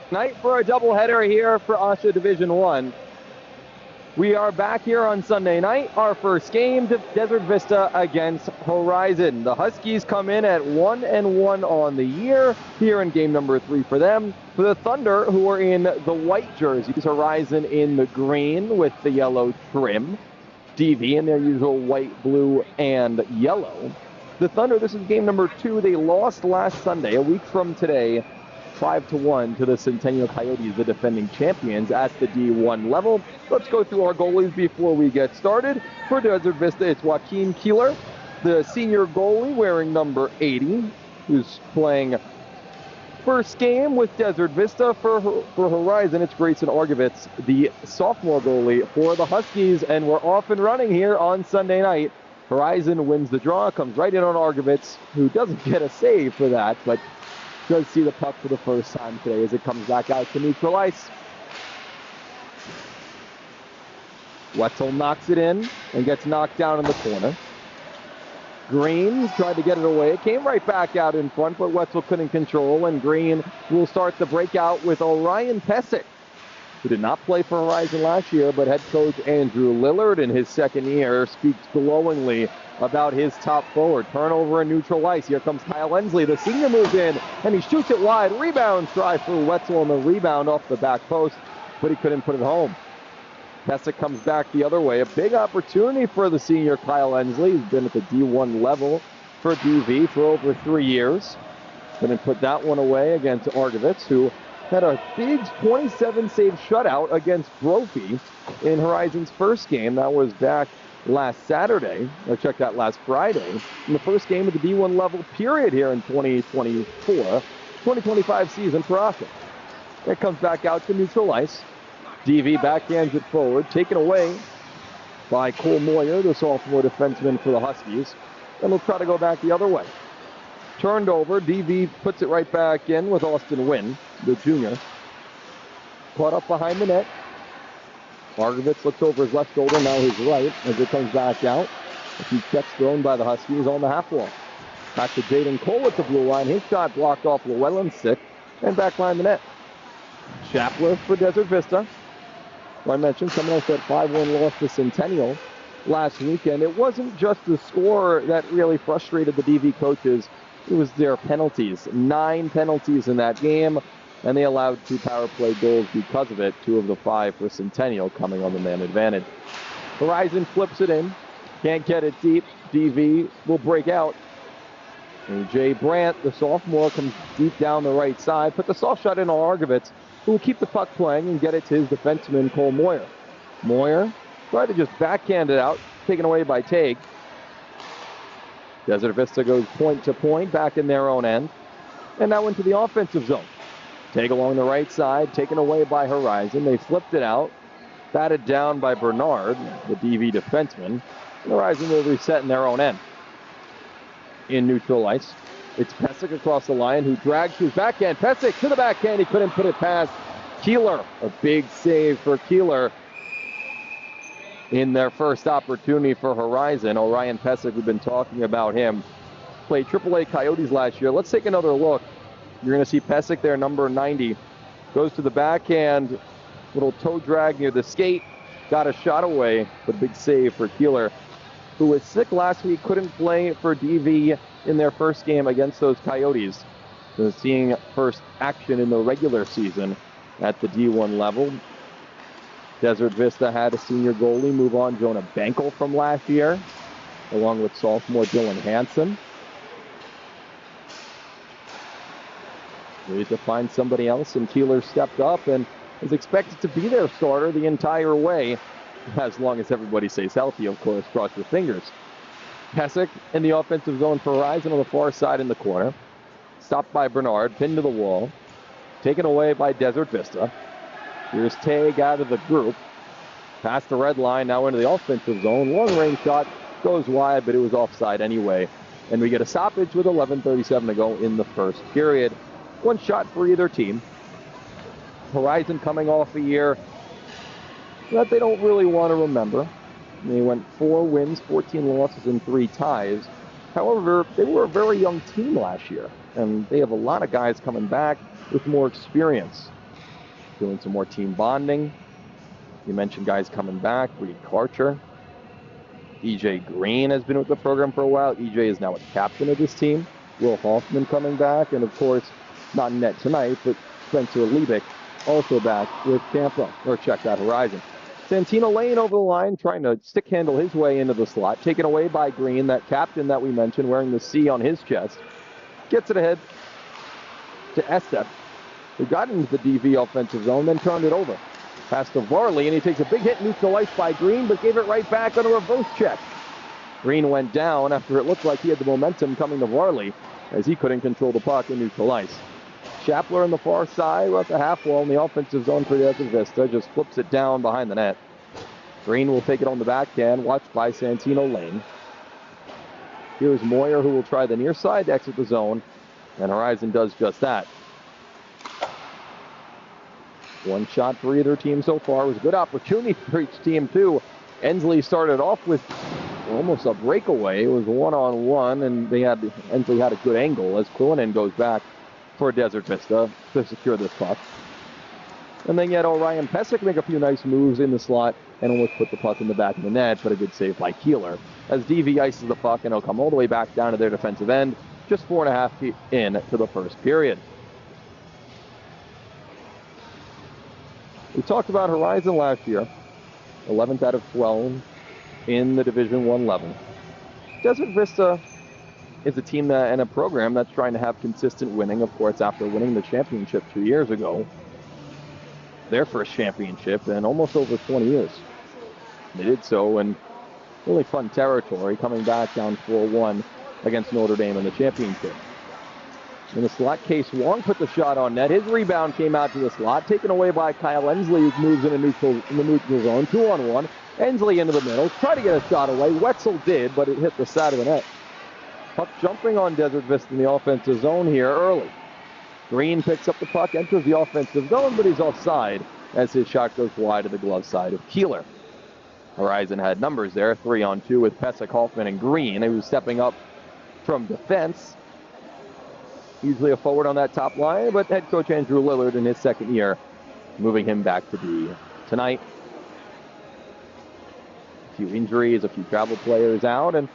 Night for a doubleheader here for AHSHA Division 1. We are back here on Sunday night. Our first game, Desert Vista against Horizon. The Huskies come in at 1-1 on the year here in game number 3 for them. For the Thunder, who are in the white jerseys, Horizon in the green with the yellow trim. DV in their usual white, blue, and yellow. The Thunder, this is game number 2. They lost last Sunday, a week from today, 5-1 to the Centennial Coyotes, the defending champions at the D1 level. Let's go through our goalies before we get started. For Desert Vista, it's Joaquin Keeler, the senior goalie wearing number 80, who's playing first game with Desert Vista. For Horizon, it's Grayson Argovitz, the sophomore goalie for the Huskies, and we're off and running here on Sunday night. Horizon wins the draw, comes right in on Argovitz, who doesn't get a save for that, but does see the puck for the first time today as it comes back out to neutral ice. Wetzel knocks it in and gets knocked down in the corner. Green tried to get it away. It came right back out in front, but Wetzel couldn't control, and Green will start the breakout with Orion Pesic, who did not play for Horizon last year, but head coach Andrew Lillard in his second year speaks glowingly about his top forward. Turnover in neutral ice. Here comes Kyle Ensley. The senior moves in, and he shoots it wide. Rebound try for Wetzel on the rebound off the back post, but he couldn't put it home. Pesic comes back the other way. A big opportunity for the senior Kyle Ensley. He's been at the D1 level for DV for over 3 years. Couldn't put that one away against Argovitz, who had a big 27-save shutout against Brophy in Horizon's first game. That was back last Saturday. I checked that last Friday. In the first game of the D1 level period here in 2024-2025 season for AHSHA. It comes back out to neutral ice. DV backhands it forward, taken away by Cole Moyer, the sophomore defenseman for the Huskies. And we'll try to go back the other way. Turned over, DV puts it right back in with Austin Wynn, the junior. Caught up behind the net. Argovitz looks over his left shoulder, now his right, as it comes back out. A few checks thrown by the Huskies on the half wall. Back to Jaden Cole at the blue line. His shot blocked off Llewellyn's stick and backline the net. Shapler for Desert Vista. I mentioned someone else that 5-1 loss to Centennial last weekend. It wasn't just the score that really frustrated the DV coaches. It was their penalties. 9 penalties in that game, and they allowed 2 power play goals because of it. 2 of the 5 for Centennial coming on the man advantage. Horizon flips it in. Can't get it deep. DV will break out. And Jay Brandt, the sophomore, comes deep down the right side. Put the soft shot in on Argovitz, who will keep the puck playing and get it to his defenseman, Cole Moyer. Moyer tried to just backhand it out, taken away by Tague. Desert Vista goes point to point, back in their own end. And now into the offensive zone. Tague along the right side, taken away by Horizon. They flipped it out, batted down by Bernard, the DV defenseman. And Horizon will reset in their own end. In neutral ice, it's Pesic across the line, who drags his backhand. Pesic to the backhand. He couldn't put it past Keeler. A big save for Keeler in their first opportunity for Horizon. Orion Pesic, we've been talking about him, played AAA Coyotes last year. Let's take another look. You're going to see Pesic there, number 90. Goes to the backhand. Little toe drag near the skate. Got a shot away, but big save for Keeler, who was sick last week, couldn't play for DV in their first game against those Coyotes. So seeing first action in the regular season at the D1 level. Desert Vista had a senior goalie move on, Jonah Bankel, from last year, along with sophomore Dylan Hansen. Needed to find somebody else, and Keeler stepped up and is expected to be their starter the entire way, as long as everybody stays healthy, of course. Cross your fingers. Pesic in the offensive zone for Horizon on the far side in the corner. Stopped by Bernard, pinned to the wall. Taken away by Desert Vista. Here's Tague out of the group. Past the red line, now into the offensive zone. Long-range shot goes wide, but it was offside anyway. And we get a stoppage with 11:37 to go in the first period. One shot for either team. Horizon coming off a year that they don't really want to remember. They went 4 wins, 14 losses, and 3 ties. However, they were a very young team last year, and they have a lot of guys coming back with more experience. doing some more team bonding. You mentioned guys coming back. Reed Karcher. EJ Green has been with the program for a while. EJ is now a captain of this team. Will Hoffman coming back. And, of course, not in net tonight, but Spencer Liebig also back with Tampa, or check that Horizon. Santino Lane over the line, trying to stick handle his way into the slot. Taken away by Green, that captain that we mentioned, wearing the C on his chest. Gets it ahead to Estep, who got into the DV offensive zone, then turned it over. Pass to Varley, and he takes a big hit neutral ice by Green, but gave it right back on a reverse check. Green went down after it looked like he had the momentum coming to Varley, as he couldn't control the puck in neutral ice. Schapler on the far side, at the half wall in the offensive zone for Desert Vista, just flips it down behind the net. Green will take it on the backhand, watched by Santino Lane. Here's Moyer, who will try the near side to exit the zone, and Horizon does just that. One shot for either team so far. It was a good opportunity for each team, too. Ensley started off with almost a breakaway. It was one-on-one, and Ensley had a good angle as Quillinan goes back for Desert Vista to secure this puck. And then you had Orion Pesek make a few nice moves in the slot and almost put the puck in the back of the net, but a good save by Keeler. As DV ices the puck, and it'll come all the way back down to their defensive end, just 4.5 feet in to the first period. We talked about Horizon last year, 11th out of 12 in the Division I level. Desert Vista is a team and a program that's trying to have consistent winning, of course, after winning the championship 2 years ago. Their first championship in almost over 20 years. They did so in really fun territory, coming back down 4-1 against Notre Dame in the championship. In the slot, Case Wong put the shot on net. His rebound came out to the slot, taken away by Kyle Ensley, who moves in the neutral zone, 2-on-1. Ensley into the middle, tried to get a shot away. Wetzel did, but it hit the side of the net. Puck jumping on Desert Vista in the offensive zone here early. Green picks up the puck, enters the offensive zone, but he's offside as his shot goes wide to the glove side of Keeler. Horizon had numbers there, 3-on-2 with Pesek, Hoffman, and Green, who was stepping up from defense. Usually a forward on that top line, but head coach Andrew Lillard in his second year, moving him back to D tonight. A few injuries, a few travel players out, and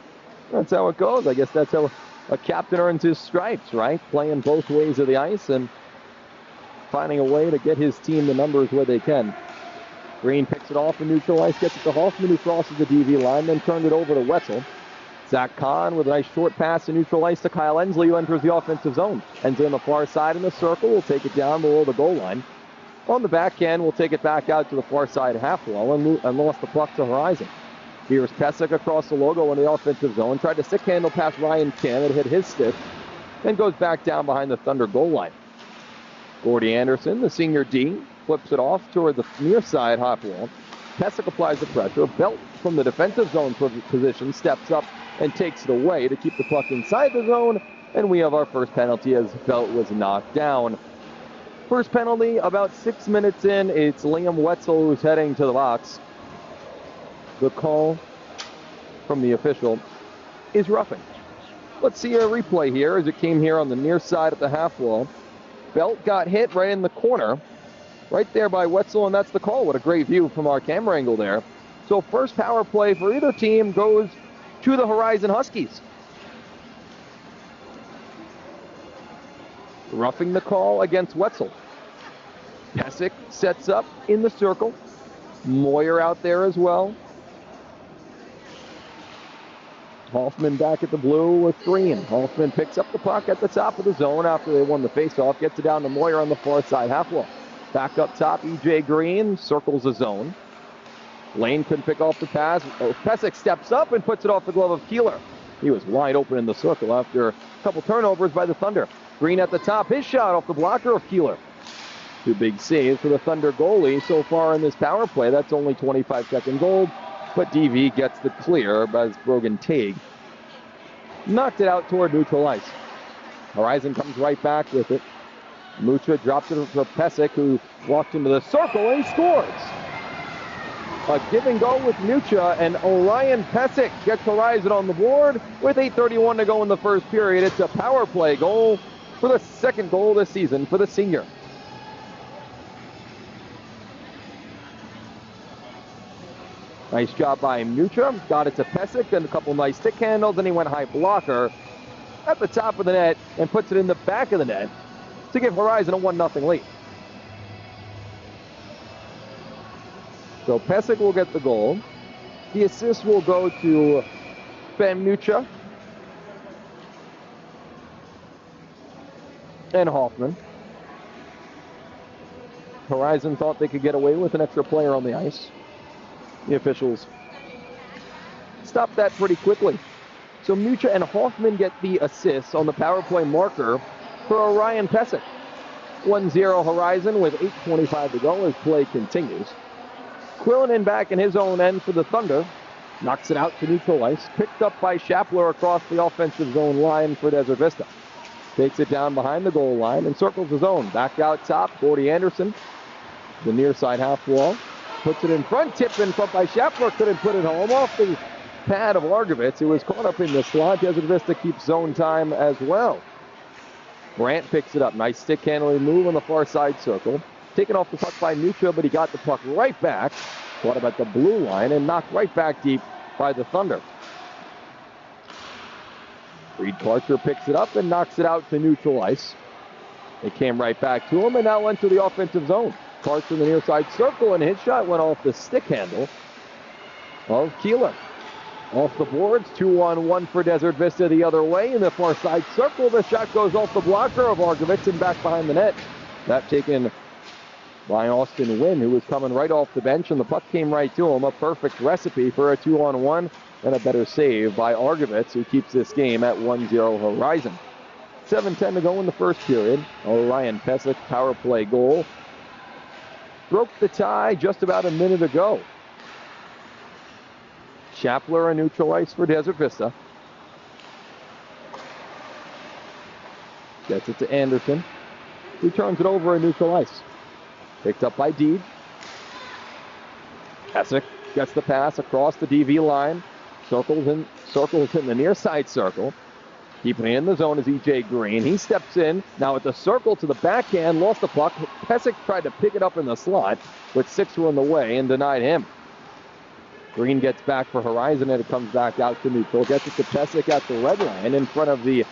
that's how it goes. I guess that's how a captain earns his stripes, right? Playing both ways of the ice and finding a way to get his team the numbers where they can. Green picks it off in neutral ice, gets it to Hoffman, who crosses the DV line, then turned it over to Wetzel. Zach Kahn with a nice short pass in neutral ice to Kyle Ensley, who enters the offensive zone. Ensley on the far side in the circle will take it down below the goal line. On the backhand, we'll take it back out to the far side half wall and lost the puck to Horizon. Here's Pesek across the logo in the offensive zone. Tried to stick handle past Ryan Kim. It hit his stick. Then goes back down behind the Thunder goal line. Gordy Anderson, the senior D, flips it off toward the near side half wall. Pesek applies the pressure. Belt from the defensive zone position steps up and takes it away to keep the puck inside the zone. And we have our first penalty as Belt was knocked down. First penalty about 6 minutes in. It's Liam Wetzel who's heading to the box. The call from the official is roughing. Let's see a replay here as it came here on the near side of the half wall. Belt got hit right in the corner, right there by Wetzel, and that's the call. What a great view from our camera angle there. So first power play for either team goes to the Horizon Huskies. Roughing the call against Wetzel. Pesek sets up in the circle. Moyer out there as well. Hoffman back at the blue with Green. Hoffman picks up the puck at the top of the zone after they won the faceoff. Gets it down to Moyer on the far side half wall. Back up top, EJ Green circles the zone. Lane couldn't pick off the pass. Pesek steps up and puts it off the glove of Keeler. He was wide open in the circle after a couple turnovers by the Thunder. Green at the top, his shot off the blocker of Keeler. Two big saves for the Thunder goalie so far in this power play. That's only 25 seconds old, but DV gets the clear as Brogan Tague knocked it out toward neutral ice. Horizon comes right back with it. Mucha drops it for Pesek, who walked into the circle and scores. A give and go with Mucha, and Orion Pesek gets Horizon on the board with 8:31 to go in the first period. It's a power play goal for the second goal this season for the senior. Nice job by Mucha. Got it to Pesek, then a couple nice stick handles, and he went high blocker at the top of the net and puts it in the back of the net to give Horizon a 1-0 lead. So Pesek will get the goal. The assist will go to Ben Mucha and Hoffman. Horizon thought they could get away with an extra player on the ice. The officials stopped that pretty quickly. So Mucha and Hoffman get the assists on the power play marker for Orion Pesek. 1-0 Horizon with 8:25 to go as play continues. Quillinen back in his own end for the Thunder. Knocks it out to neutral ice. Picked up by Shapler across the offensive zone line for Desert Vista. Takes it down behind the goal line and circles the zone. Back out top, Gordy Anderson. The near side half wall. Puts it in front, tipped in front by Shapler. Couldn't put it home off the pad of Argovitz. It was caught up in the slot. Desert Vista keeps zone time as well. Brandt picks it up. Nice stick handling move on the far side circle. Taken off the puck by Mucha, but he got the puck right back. Caught him at the blue line and knocked right back deep by the Thunder. Reed Karcher picks it up and knocks it out to neutral ice. It came right back to him and now went to the offensive zone. Karcher in the near side circle, and his shot went off the stick handle of Keeler. Off the boards, 2-on-1 for Desert Vista the other way. In the far side circle, the shot goes off the blocker of Argovitz and back behind the net. That taken by Austin Wynn, who was coming right off the bench, and the puck came right to him. A perfect recipe for a 2-on-1 and a better save by Argovitz, who keeps this game at 1-0 Horizon. 7:10 to go in the first period. Orion Pesek power play goal broke the tie just about a minute ago. Shapler a neutral ice for Desert Vista. Gets it to Anderson, who turns it over a neutral ice. Picked up by Deed. Pesek gets the pass across the DV line. Circles in the near side circle. Keeping it in the zone is E.J. Green. He steps in. Now at the circle to the backhand. Lost the puck. Pesek tried to pick it up in the slot, but six were in the way and denied him. Green gets back for Horizon, and it comes back out to neutral. Gets it to Pesek at the red line in front of the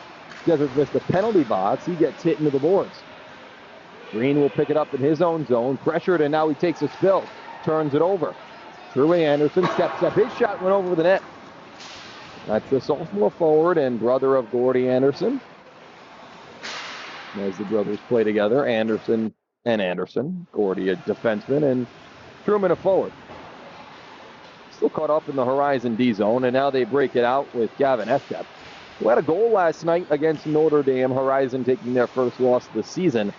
Desert Vista penalty box. He gets hit into the boards. Green will pick it up in his own zone. Pressured, and now he takes a spill. Turns it over. Drew Anderson steps up. His shot went over the net. That's the sophomore forward and brother of Gordy Anderson. As the brothers play together, Anderson and Anderson. Gordy a defenseman and Truman a forward. Still caught up in the Horizon D zone, and now they break it out with Gavin Estep, who had a goal last night against Notre Dame. Horizon taking their first loss of the season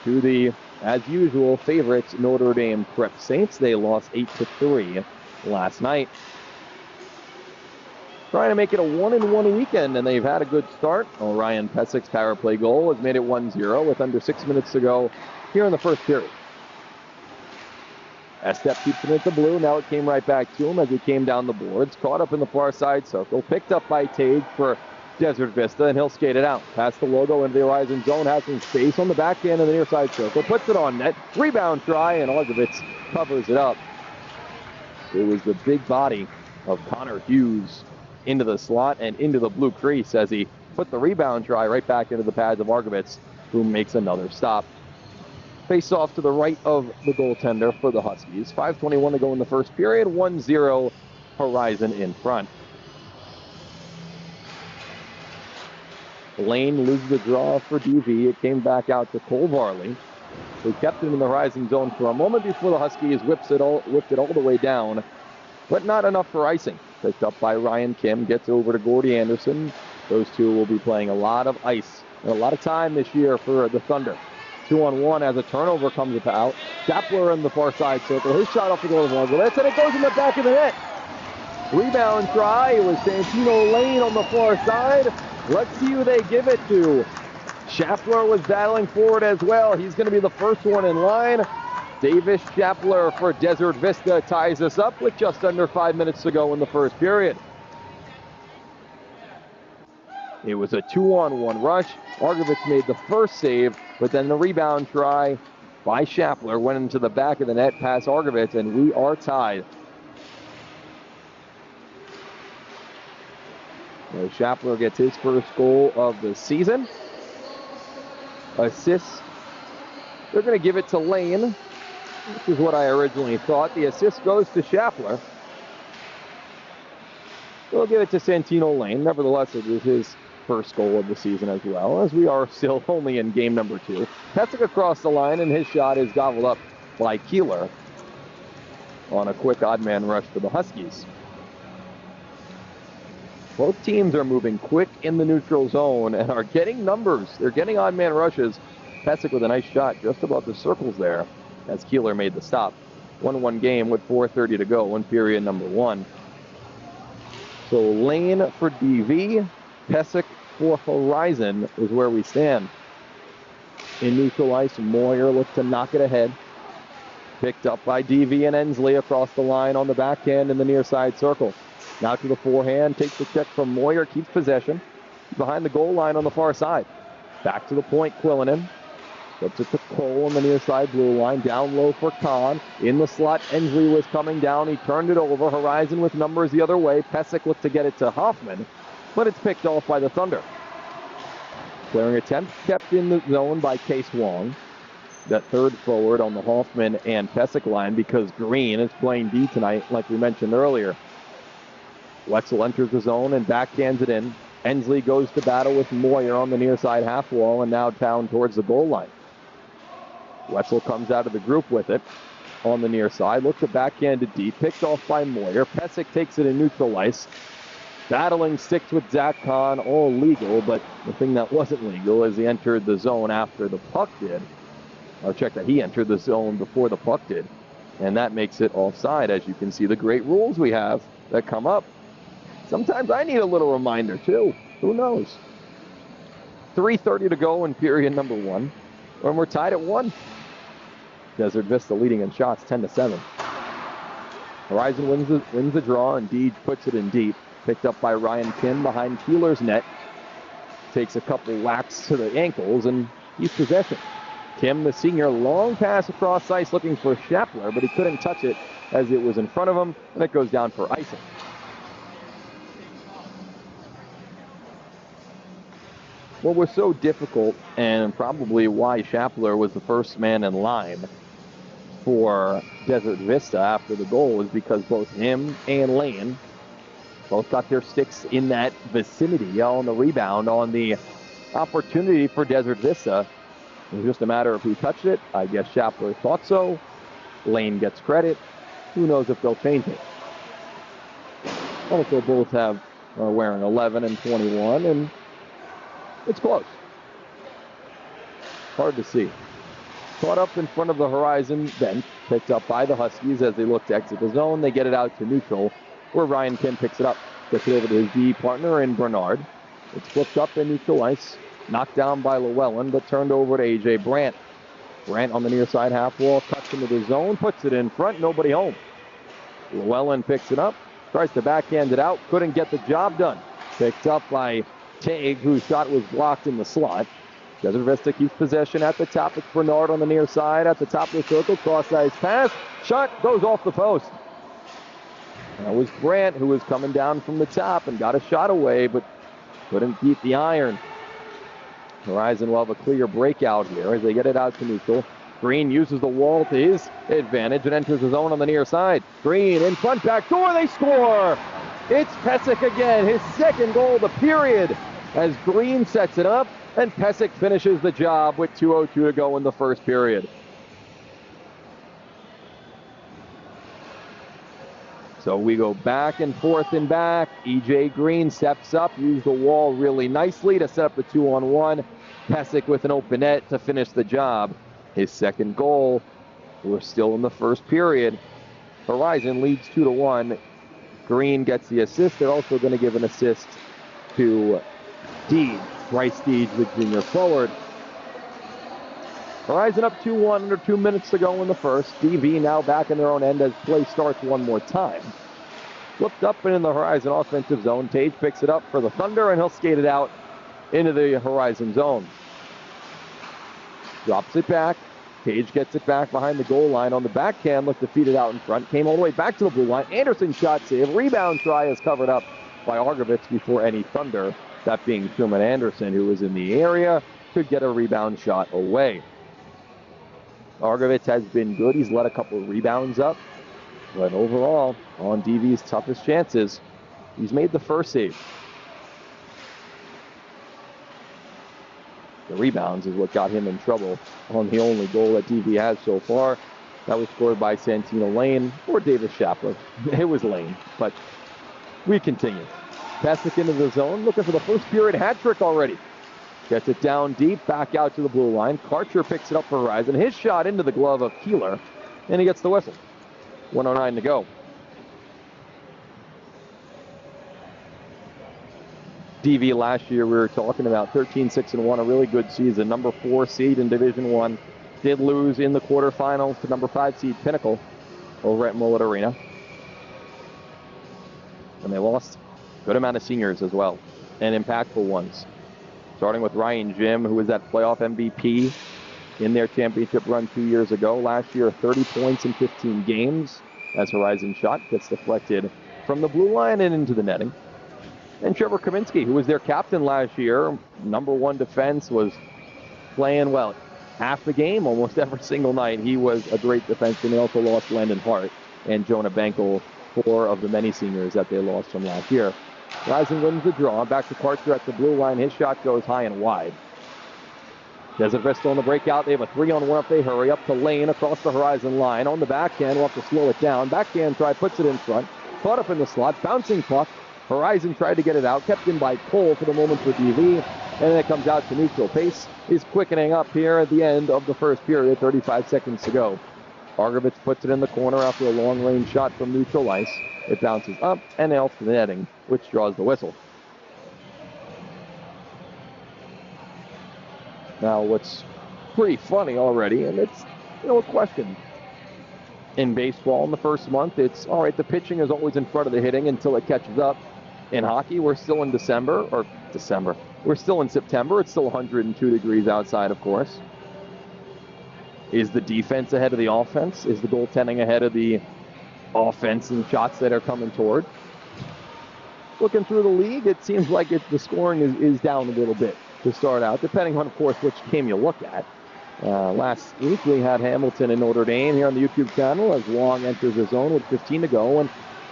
to the, as usual, favorites Notre Dame Prep Saints. They lost 8-3 last night. Trying to make it a 1-1 weekend, and they've had a good start. Orion Pesek's power play goal has made it 1-0 with under 6 minutes to go here in the first period. Estep keeps it at the blue. Now it came right back to him as he came down the boards. Caught up in the far side circle. Picked up by Tage for Desert Vista, and he'll skate it out. Past the logo into the Horizon zone. Has some space on the backhand in the near side circle. Puts it on net. Rebound try, and Argovitz covers it up. It was the big body of Connor Hughes into the slot and into the blue crease as he put the rebound try right back into the pads of Argovitz, who makes another stop. Face off to the right of the goaltender for the Huskies. 5:21 to go in the first period. 1-0 Horizon in front. Lane loses the draw for DV. It came back out to Cole Varley, who kept it in the Horizon zone for a moment before the Huskies whipped it all the way down, but not enough for icing. Picked up by Ryan Kim, gets over to Gordy Anderson. Those two will be playing a lot of ice and a lot of time this year for the Thunder. 2-on-1 as a turnover comes about. Shapler in the far side circle. His shot off the goal of Argovitz, and it goes in the back of the net. Rebound try. It was Santino Lane on the far side. Let's see who they give it to. Shapler was battling forward as well. He's going to be the first one in line. Davis Shapler for Desert Vista ties us up with just under 5 minutes to go in the first period. It was a 2-on-1 rush. Argovitz made the first save, but then the rebound try by Shapler went into the back of the net past Argovitz, and we are tied Schaffler gets his first goal of the season. Assist. They're going to give it to Lane. This is what I originally thought. The assist goes to Schaffler. We'll give it to Santino Lane. Nevertheless, it is his first goal of the season as well, as we are still only in game number 2. Pesek across the line, and his shot is gobbled up by Keeler on a quick odd man rush for the Huskies. Both teams are moving quick in the neutral zone and are getting numbers. They're getting odd man rushes. Pesek with a nice shot just above the circles there as Keeler made the stop. 1-1 game with 4:30 to go in period number 1. So Lane for DV, Pesek for Horizon is where we stand. In neutral ice, Moyer looks to knock it ahead. Picked up by DV and Ensley across the line on the backhand in the near side circle. Now to the forehand, takes the check from Moyer, keeps possession. Behind the goal line on the far side. Back to the point, Quillinan. Puts it to Cole on the near side blue line. Down low for Kahn. In the slot, Ensley was coming down. He turned it over. Horizon with numbers the other way. Pesek looked to get it to Hoffman, but it's picked off by the Thunder. Clearing attempt kept in the zone by Case Wong. That third forward on the Hoffman and Pesek line because Green is playing D tonight, like we mentioned earlier. Wetzel enters the zone and backhands it in. Ensley goes to battle with Moyer on the near side half wall and now down towards the goal line. Wetzel comes out of the group with it on the near side. Looks to backhand it deep. Picked off by Moyer. Pesek takes it in neutral ice. Battling sticks with Zach Kahn. All legal, but the thing that wasn't legal is he entered the zone after the puck did. I'll check that he entered the zone before the puck did. And that makes it offside, as you can see the great rules we have that come up. Sometimes I need a little reminder, too. Who knows? 3:30 to go in period number 1. And we're tied at 1. Desert Vista leading in shots 10-7. Horizon wins the draw, and Deej puts it in deep. Picked up by Ryan Kim behind Keeler's net. Takes a couple whacks to the ankles and keeps possession. Kim, the senior, long pass across ice looking for Schaffler, but he couldn't touch it as it was in front of him, and it goes down for icing. What was so difficult, and probably why Schaffler was the first man in line for Desert Vista after the goal, was because both him and Lane both got their sticks in that vicinity on the rebound, on the opportunity for Desert Vista. It was just a matter of who touched it. I guess Schaffler thought so. Lane gets credit. Who knows if they'll change it. Also, both are wearing 11 and 21, and it's close. Hard to see. Caught up in front of the Horizon bench. Picked up by the Huskies as they look to exit the zone. They get it out to neutral, where Ryan Kim picks it up. Gets it over to his D partner in Bernard. It's flipped up in neutral ice. Knocked down by Llewellyn, but turned over to A.J. Brandt. Brandt on the near side half wall. Cuts into the zone. Puts it in front. Nobody home. Llewellyn picks it up. Tries to backhand it out. Couldn't get the job done. Picked up by Tague, whose shot was blocked in the slot. Desert Vista keeps possession at the top. It's Bernard on the near side at the top of the circle. Cross-ice pass. Shot goes off the post. That was Brandt, who was coming down from the top and got a shot away, but couldn't beat the iron. Horizon will have a clear breakout here as they get it out to neutral. Green uses the wall to his advantage and enters the zone on the near side. Green in front, back door, they score! It's Pesek again, his second goal of the period, as Green sets it up, and Pesek finishes the job with 2:02 to go in the first period. So we go back and forth and back. E.J. Green steps up, used the wall really nicely to set up the 2-on-1. Pesek with an open net to finish the job. His second goal. We're still in the first period. Horizon leads 2-1. Green gets the assist. They're also going to give an assist to Deej, Bryce Deej, the junior forward. Horizon up 2-1, under 2 minutes to go in the first. DV now back in their own end as play starts one more time. Flipped up and in the Horizon offensive zone. Tage picks it up for the Thunder, and he'll skate it out into the Horizon zone. Drops it back. Tage gets it back behind the goal line on the backhand. Looked to feed it out in front. Came all the way back to the blue line. Anderson shot save. Rebound try is covered up by Argovitz before any Thunder, that being Truman Anderson, who was in the area, could get a rebound shot away. Argovitz has been good. He's let a couple of rebounds up. But overall, on DV's toughest chances, he's made the first save. The rebounds is what got him in trouble on the only goal that DV has so far. That was scored by Santino Lane or Davis Shapler. It was Lane, but we continue. Pesek into the zone, looking for the first period hat trick already. Gets it down deep, back out to the blue line. Karcher picks it up for Horizon. His shot into the glove of Keeler, and he gets the whistle. 1:09 to go. DV last year, we were talking about 13-6-1, a really good season. Number 4 seed in Division I. Did lose in the quarterfinals to number 5 seed Pinnacle over at Mullet Arena. And they lost a good amount of seniors as well, and impactful ones. Starting with Ryan Jim, who was that playoff MVP in their championship run 2 years ago. Last year, 30 points in 15 games as Horizon shot gets deflected from the blue line and into the netting. And Trevor Kaminsky, who was their captain last year, number 1 defense, was playing well. Half the game, almost every single night. He was a great defenseman. They also lost Landon Hart and Jonah Benkel, 4 of the many seniors that they lost from last year. Horizon wins the draw. Back to Karcher at the blue line. His shot goes high and wide. Desert Vista on the breakout. They have a 3-on-1 if they hurry. Up to Lane across the Horizon line. On the backhand, we'll have to slow it down. Backhand try, puts it in front. Caught up in the slot. Bouncing puck. Horizon tried to get it out. Kept in by Cole for the moment for DV. And then it comes out to neutral. Pace is quickening up here at the end of the first period. 35 seconds to go. Argovitz puts it in the corner after a long-range shot from neutral ice. It bounces up and out to the netting, which draws the whistle. Now, what's pretty funny already, and it's, a question. In baseball, in the first month, it's, all right, the pitching is always in front of the hitting until it catches up. In hockey, we're still in We're still in September. It's still 102 degrees outside, of course. Is the defense ahead of the offense? Is the goaltending ahead of the offense and shots that are coming toward? Looking through the league, it seems like the scoring is down a little bit to start out, depending on, of course, which game you look at. Last week, we had Hamilton and Notre Dame here on the YouTube channel as Long enters the zone with 15 to go, and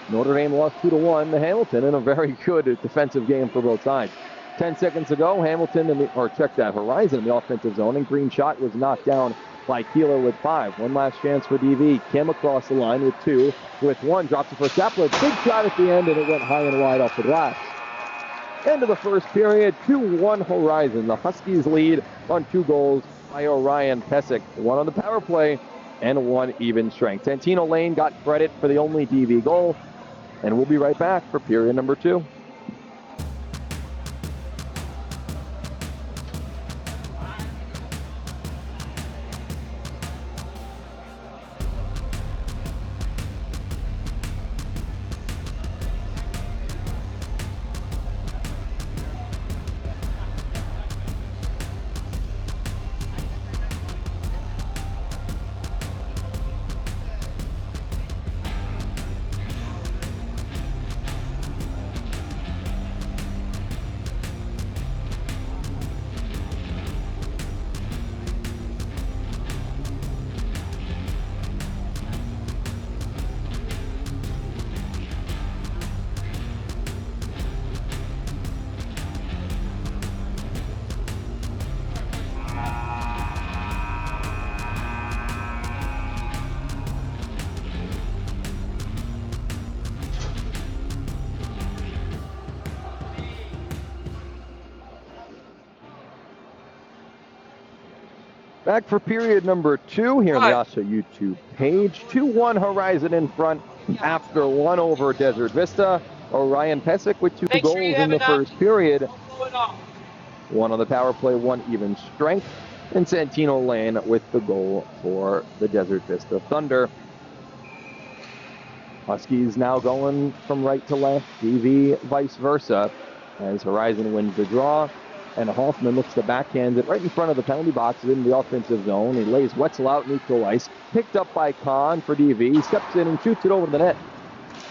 Notre Dame lost 2-1 to Hamilton in a very good defensive game for both sides. 10 seconds ago, Hamilton Horizon in the offensive zone, and green shot was knocked down by Keeler with 5. One last chance for DV. Kim across the line with 2. With 1, drops it for Sapler. Big shot at the end, and it went high and wide off the glass. End of the first period, 2-1 Horizon. The Huskies lead on 2 goals by Orion Pesek. 1 on the power play and 1 even strength. Santino Lane got credit for the only DV goal, and we'll be right back for period number 2. Back for period number 2 here on the AHSHA YouTube page. 2-1 Horizon in front after 1 over Desert Vista. Orion Pesek with 2 goals in the first period. 1 on the power play, 1 even strength. And Santino Lane with the goal for the Desert Vista Thunder. Huskies now going from right to left, DV vice versa, as Horizon wins the draw. And Hoffman looks to backhand it right in front of the penalty box in the offensive zone. He lays Wetzel out neutral ice. Picked up by Kahn for DV. He steps in and shoots it over the net.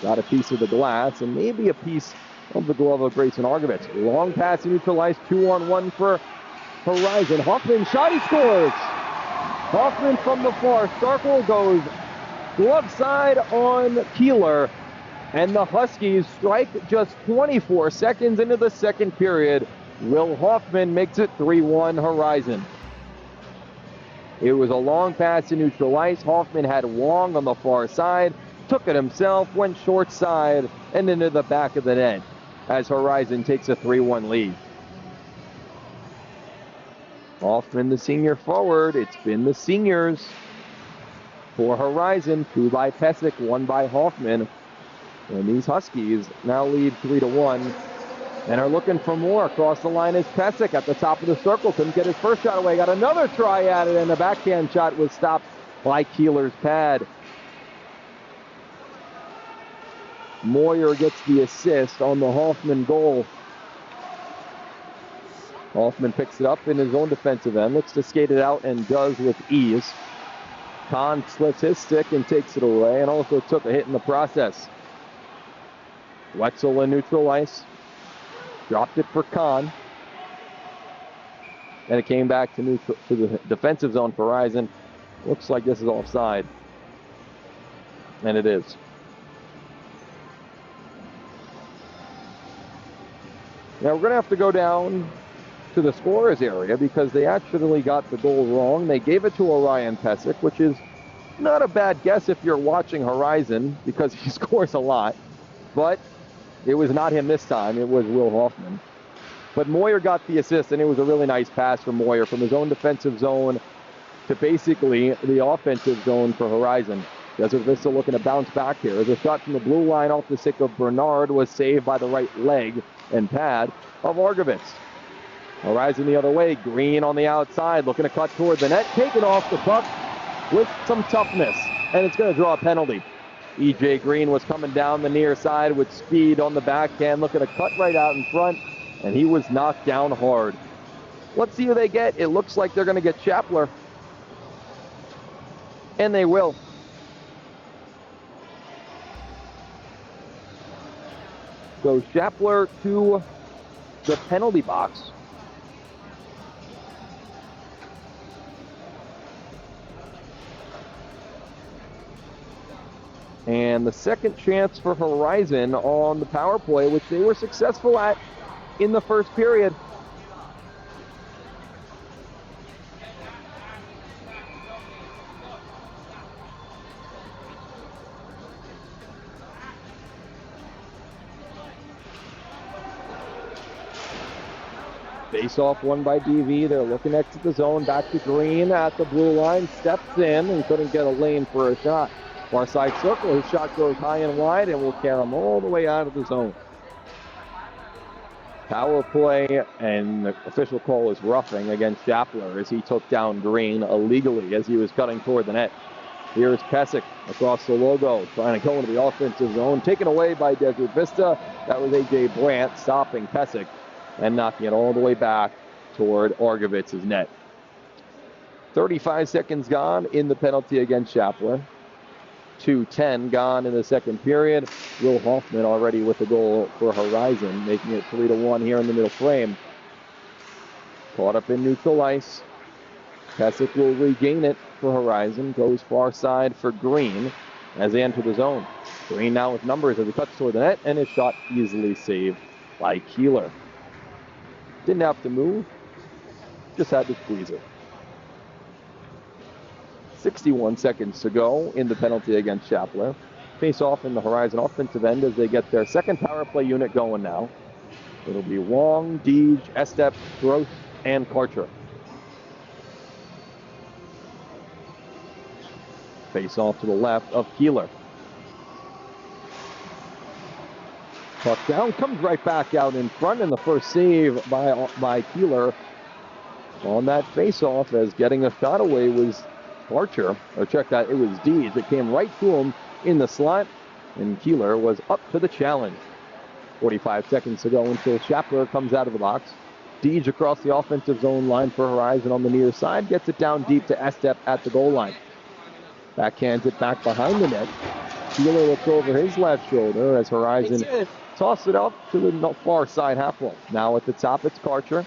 Got a piece of the glass and maybe a piece of the glove of Grayson Argovitz. Long pass neutralized, 2-on-1 for Horizon. Hoffman shot, he scores! Hoffman from the far circle goes glove side on Keeler, and the Huskies strike just 24 seconds into the second period. Will Hoffman makes it 3-1 Horizon. It was a long pass to neutral ice. Hoffman had Wong on the far side, took it himself, went short side, and into the back of the net as Horizon takes a 3-1 lead. Hoffman, the senior forward. It's been the seniors for Horizon. 2 by Pesek, 1 by Hoffman. And these Huskies now lead 3-1 and are looking for more. Across the line is Pesek at the top of the circle. Couldn't get his first shot away. Got another try at it, and the backhand shot was stopped by Keeler's pad. Moyer gets the assist on the Hoffman goal. Hoffman picks it up in his own defensive end, looks to skate it out and does with ease. Kahn splits his stick and takes it away, and also took a hit in the process. Wetzel in neutral ice. Dropped it for Kahn. And it came back to the defensive zone for Horizon. Looks like this is offside. And it is. Now we're going to have to go down to the scorer's area because they actually got the goal wrong. They gave it to Orion Pesek, which is not a bad guess if you're watching Horizon because he scores a lot. But it was not him this time. It was Will Hoffman. But Moyer got the assist, and it was a really nice pass from Moyer from his own defensive zone to basically the offensive zone for Horizon. Desert Vista looking to bounce back here. As a shot from the blue line off the stick of Bernard was saved by the right leg and pad of Argovitz. Horizon the other way. Green on the outside, looking to cut toward the net. Taken off the puck with some toughness, and it's going to draw a penalty. E.J. Green was coming down the near side with speed on the backhand, looking to cut right out in front, and he was knocked down hard. Let's see who they get. It looks like they're going to get Chapler, and they will. So Chapler to the penalty box. And the second chance for Horizon on the power play, which they were successful at in the first period. Face off won by DV. They're looking to exit the zone. Back to Green at the blue line. Steps in and couldn't get a lane for a shot. Far side circle. His shot goes high and wide and will carry him all the way out of the zone. Power play, and the official call is roughing against Chapler as he took down Green illegally as he was cutting toward the net. Here's Pesek across the logo, trying to go into the offensive zone. Taken away by Desert Vista. That was A.J. Brandt stopping Pesek and knocking it all the way back toward Argovitz's net. 35 seconds gone in the penalty against Chapler. 2:10 gone in the second period. Will Hoffman already with the goal for Horizon, making it 3-1 here in the middle frame. Caught up in neutral ice. Pesek will regain it for Horizon. Goes far side for Green as they enter the zone. Green now with numbers as he cuts toward the net, and his shot easily saved by Keeler. Didn't have to move, just had to squeeze it. 61 seconds to go in the penalty against Chapler. Face off in the Horizon offensive end as they get their second power play unit going now. It'll be Wong, Deej, Estep, Gross, and Karcher. Face off to the left of Keeler. Puck down, comes right back out in front, and the first save by Keeler on that face-off as getting a shot away was Archer, or check that, it was Deej. It came right to him in the slot, and Keeler was up to the challenge. 45 seconds to go until Chapler comes out of the box. Deej across the offensive zone line for Horizon on the near side, gets it down deep to Estep at the goal line. Backhands it back behind the net. Keeler looks over his left shoulder as Horizon Toss it up to the far side half wall. Now at the top, it's Karcher.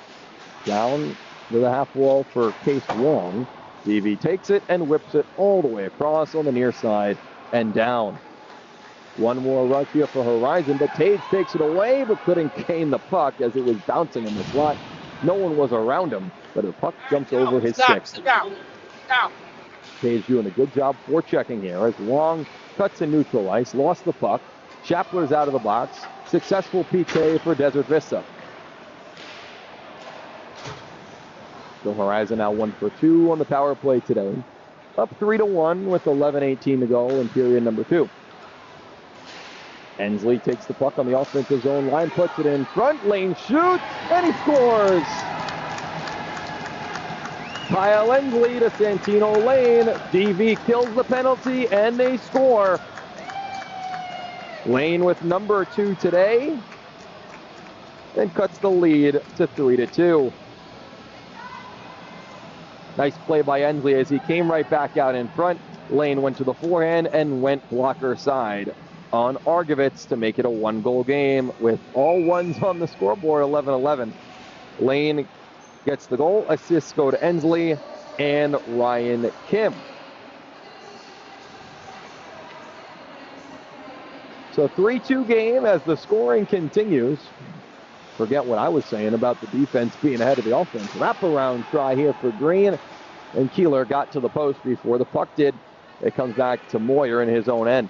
Down to the half wall for Case Wong. DV takes it and whips it all the way across on the near side and down. One more rush here for Horizon, but Tage takes it away, but couldn't gain the puck as it was bouncing in the slot. No one was around him, but the puck jumps over his stick. Tage doing a good job forechecking here as Wong cuts in neutral ice, lost the puck. Shapler's out of the box. Successful PK for Desert Vista. So Horizon now 1 for 2 on the power play today. Up 3-1 with 11:18 to go in period number 2. Ensley takes the puck on the offensive zone line, puts it in front, Lane shoots, and he scores! Kyle Ensley to Santino Lane. DV kills the penalty, and they score. Lane with number 2 today, and cuts the lead to 3-2. Nice play by Ensley as he came right back out in front. Lane went to the forehand and went blocker side on Argovitz to make it a 1-goal game with all ones on the scoreboard, 11-11. Lane gets the goal. Assists go to Ensley and Ryan Kim. So 3-2 game as the scoring continues. Forget what I was saying about the defense being ahead of the offense. Wraparound try here for Green, and Keeler got to the post before the puck did. It comes back to Moyer in his own end.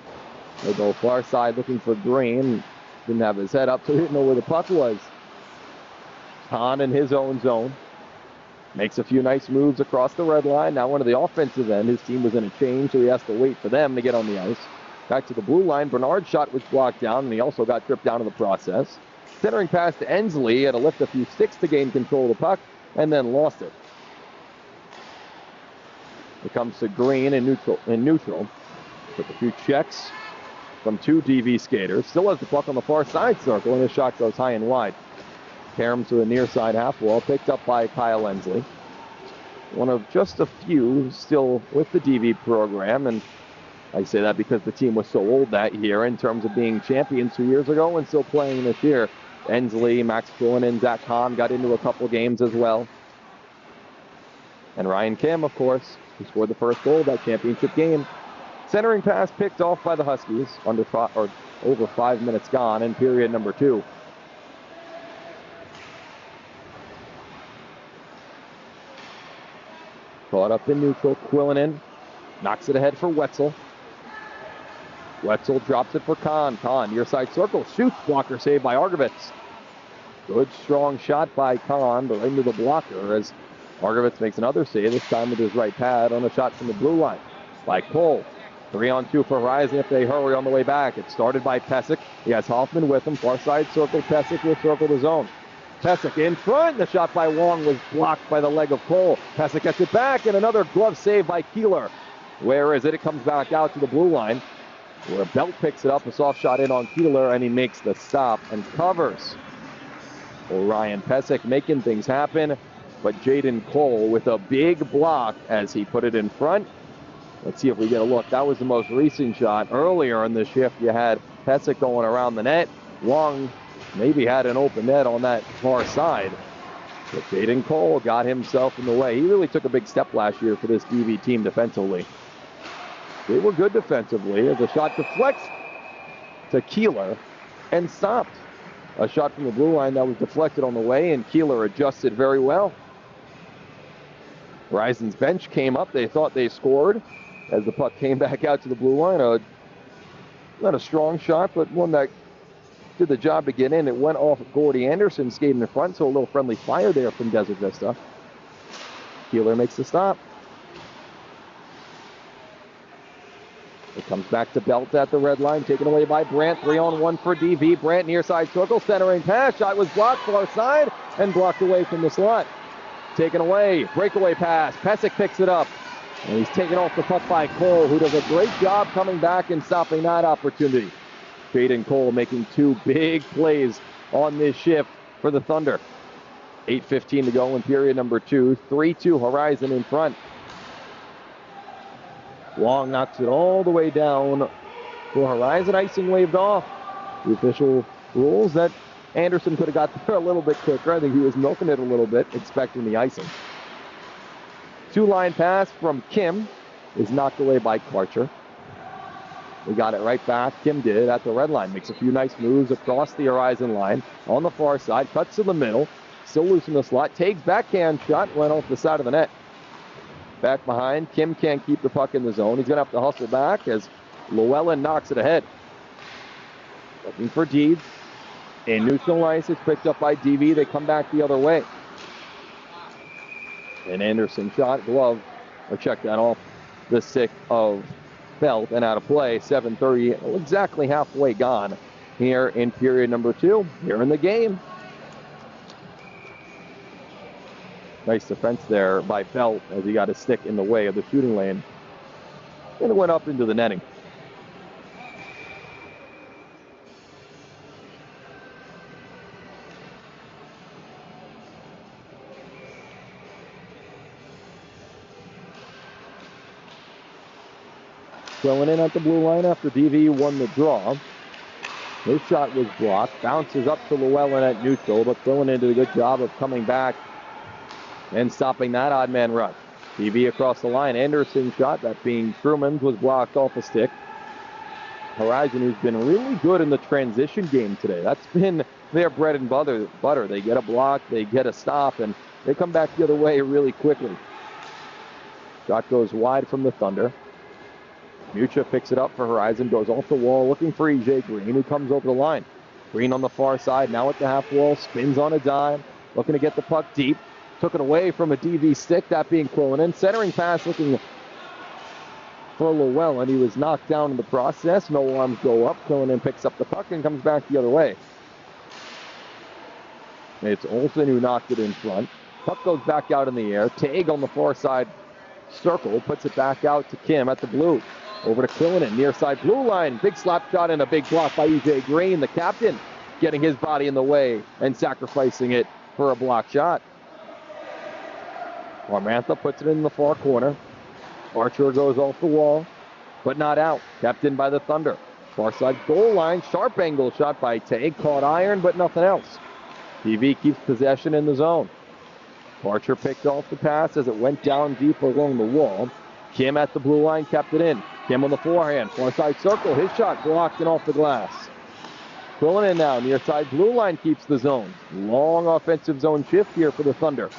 They go far side looking for Green. Didn't have his head up, so he didn't know where the puck was. Hahn in his own zone. Makes a few nice moves across the red line. Now into the offensive end. His team was in a change, so he has to wait for them to get on the ice. Back to the blue line. Bernard's shot was blocked down, and he also got tripped down in the process. Centering pass to Ensley. Had to lift a few sticks to gain control of the puck, and then lost it. It comes to Green in neutral. Took a few checks from 2 DV skaters. Still has the puck on the far side circle, and his shot goes high and wide. Caroms to the near side half wall, picked up by Kyle Ensley. One of just a few still with the DV program, and I say that because the team was so old that year in terms of being champions 2 years ago and still playing this year. Ensley, Max Quillen, and Zach Hahn got into a couple games as well. And Ryan Kim, of course, who scored the first goal of that championship game. Centering pass picked off by the Huskies, over 5 minutes gone in period number 2. Caught up in neutral, Quillen in, knocks it ahead for Wetzel. Wetzel drops it for Kahn. Kahn, near side circle, shoots, blocker save by Argovitz. Good strong shot by Kahn, but into the blocker as Argovitz makes another save, this time with his right pad on a shot from the blue line by Cole. 3-on-2 for Horizon if they hurry on the way back. It started by Pesek. He has Hoffman with him. Far side circle. Pesek will circle the zone. Pesek in front. The shot by Wong was blocked by the leg of Cole. Pesek gets it back, and another glove save by Keeler. Where is it? It comes back out to the blue line, where Belt picks it up. A soft shot in on Keeler, and he makes the stop and covers. Ryan Pesek making things happen, but Jaden Cole with a big block as he put it in front. Let's see if we get a look. That was the most recent shot. Earlier in the shift, you had Pesek going around the net. Wong maybe had an open net on that far side. But Jaden Cole got himself in the way. He really took a big step last year for this DV team defensively. They were good defensively as the shot deflects to Keeler and stopped. A shot from the blue line that was deflected on the way, and Keeler adjusted very well. Horizon's bench came up. They thought they scored as the puck came back out to the blue line. Not a strong shot, but one that did the job to get in. It went off Gordy Anderson skating in front, so a little friendly fire there from Desert Vista. Keeler makes the stop. It comes back to Belt at the red line, taken away by Brandt. 3-on-1 for DV. Brandt near side circle, centering pass. Shot was blocked far side and blocked away from the slot. Taken away, breakaway pass. Pesek picks it up. And he's taken off the puck by Cole, who does a great job coming back and stopping that opportunity. Jaden Cole making 2 big plays on this shift for the Thunder. 8:15 to go in period number 2. 3-2 Horizon in front. Wong knocks it all the way down for Horizon. Icing waved off. The official rules that Anderson could have got there a little bit quicker. I think he was milking it a little bit, expecting the icing. Two-line pass from Kim is knocked away by Karcher. We got it right back. Kim did at the red line. Makes a few nice moves across the horizon line. On the far side, cuts to the middle. Still loose in the slot. Takes backhand shot. Went off the side of the net. Back behind. Kim can't keep the puck in the zone. He's going to have to hustle back as Llewellyn knocks it ahead. Looking for Deeds. In neutral ice, it's picked up by DV. They come back the other way. And Anderson shot, glove, or check that off the stick of Belt and out of play. 7:30, exactly halfway gone here in period number 2. Here in the game. Nice defense there by Belt as he got a stick in the way of the shooting lane. And it went up into the netting. Going in at the blue line after DV won the draw. His shot was blocked. Bounces up to Llewellyn at neutral, but Quillen did a good job of coming back and stopping that odd man rush. DV across the line. Anderson's shot, that being Truman's, was blocked off a stick. Horizon, who's been really good in the transition game today. That's been their bread and butter. They get a block, they get a stop, and they come back the other way really quickly. Shot goes wide from the Thunder. Mucha picks it up for Horizon, goes off the wall, looking for EJ Green, who comes over the line. Green on the far side, now at the half wall, spins on a dime, looking to get the puck deep. Took it away from a DV stick, that being Quillen. Centering pass looking for Llewellyn. He was knocked down in the process. No arms go up. Quillen picks up the puck and comes back the other way. It's Olsen who knocked it in front. Puck goes back out in the air. Tague on the far side circle, puts it back out to Kim at the blue. Over to Quillen, near side blue line. Big slap shot and a big block by EJ Green, the captain, getting his body in the way and sacrificing it for a block shot. Armantha puts it in the far corner. Archer goes off the wall, but not out. Kept in by the Thunder. Far side goal line, sharp angle shot by Tague. Caught iron, but nothing else. DV keeps possession in the zone. Archer picked off the pass as it went down deep along the wall. Kim at the blue line kept it in. Kim on the forehand. Far side circle. His shot blocked and off the glass. Quillen now. Near side blue line keeps the zone. Long offensive zone shift here for the Thunder.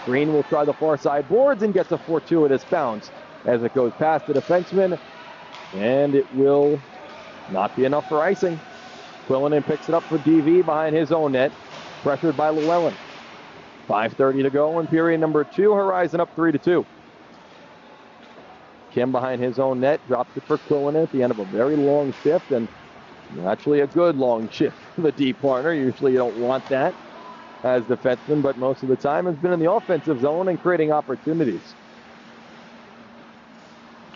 Green will try the far side boards and gets a fortuitous bounce as it goes past the defenseman. And it will not be enough for icing. Quillen picks it up for DV behind his own net. Pressured by Llewellyn. 5:30 to go in period number 2. Horizon up 3-2. Kim behind his own net, dropped it for Quillen at the end of a very long shift, and actually a good long shift for the D partner. Usually you don't want that as defenseman, but most of the time has been in the offensive zone and creating opportunities.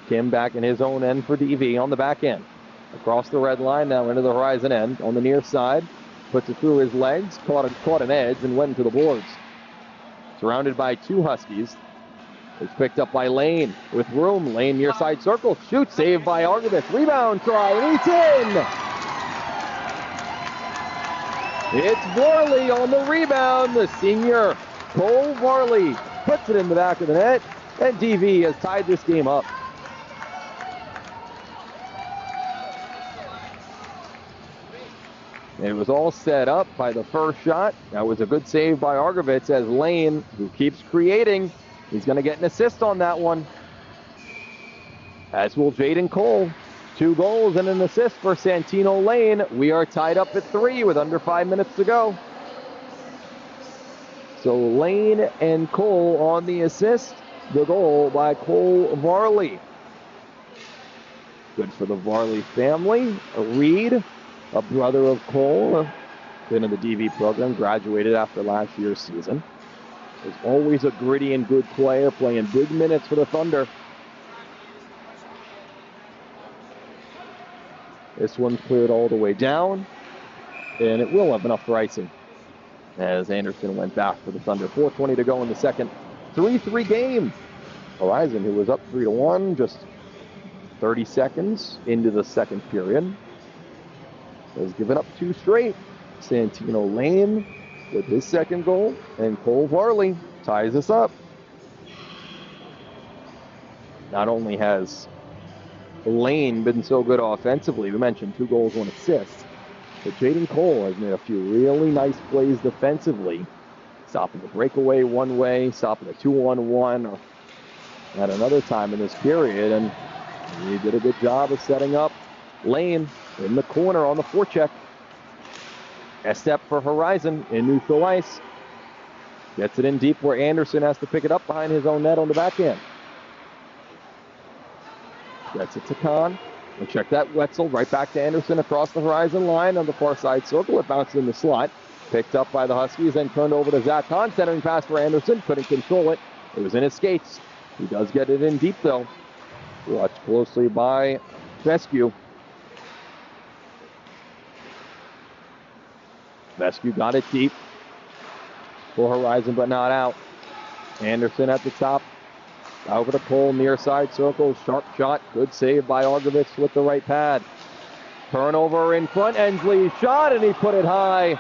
Kim back in his own end for DV on the back end. Across the red line now into the Horizon end on the near side. Puts it through his legs, caught an edge and went into the boards. Surrounded by 2 Huskies. It's picked up by Lane with room. Lane near side circle. Shoots, saved by Argivas. Rebound try, and he's in! It's Varley on the rebound. The senior, Cole Varley, puts it in the back of the net, and DV has tied this game up. It was all set up by the first shot. That was a good save by Argivitz as Lane, who keeps creating, he's going to get an assist on that one. As will Jaden Cole. 2 goals and an assist for Santino Lane. We are tied up at 3 with under 5 minutes to go. So Lane and Cole on the assist. The goal by Cole Varley. Good for the Varley family. Reed, a brother of Cole, been in the DV program, graduated after last year's season. Is always a gritty and good player, playing big minutes for the Thunder. This one's cleared all the way down, and it will have enough for icing as Anderson went back for the Thunder. 4:20 to go in the second. 3-3 game. Horizon, who was up 3-1, just 30 seconds into the second period, has given up 2 straight. Santino Lane with his second goal, and Cole Varley ties us up. Not only has Lane been so good offensively, we mentioned 2 goals, 1 assist, but Jaden Cole has made a few really nice plays defensively, stopping the breakaway one way, stopping a 2-on-1 at another time in this period, and he did a good job of setting up Lane in the corner on the forecheck. A step for Horizon in neutral ice. Gets it in deep where Anderson has to pick it up behind his own net on the backhand. Gets it to Kahn. And check that, Wetzel right back to Anderson across the Horizon line on the far side circle. It bounces in the slot. Picked up by the Huskies, then turned over to Zach Kahn. Centering pass for Anderson. Couldn't control it. It was in his skates. He does get it in deep, though. Watched closely by Fescue. Fescue got it deep for Horizon, but not out. Anderson at the top. Over to Cole, near side circle. Sharp shot. Good save by Argovitz with the right pad. Turnover in front. Ensley shot, and he put it high.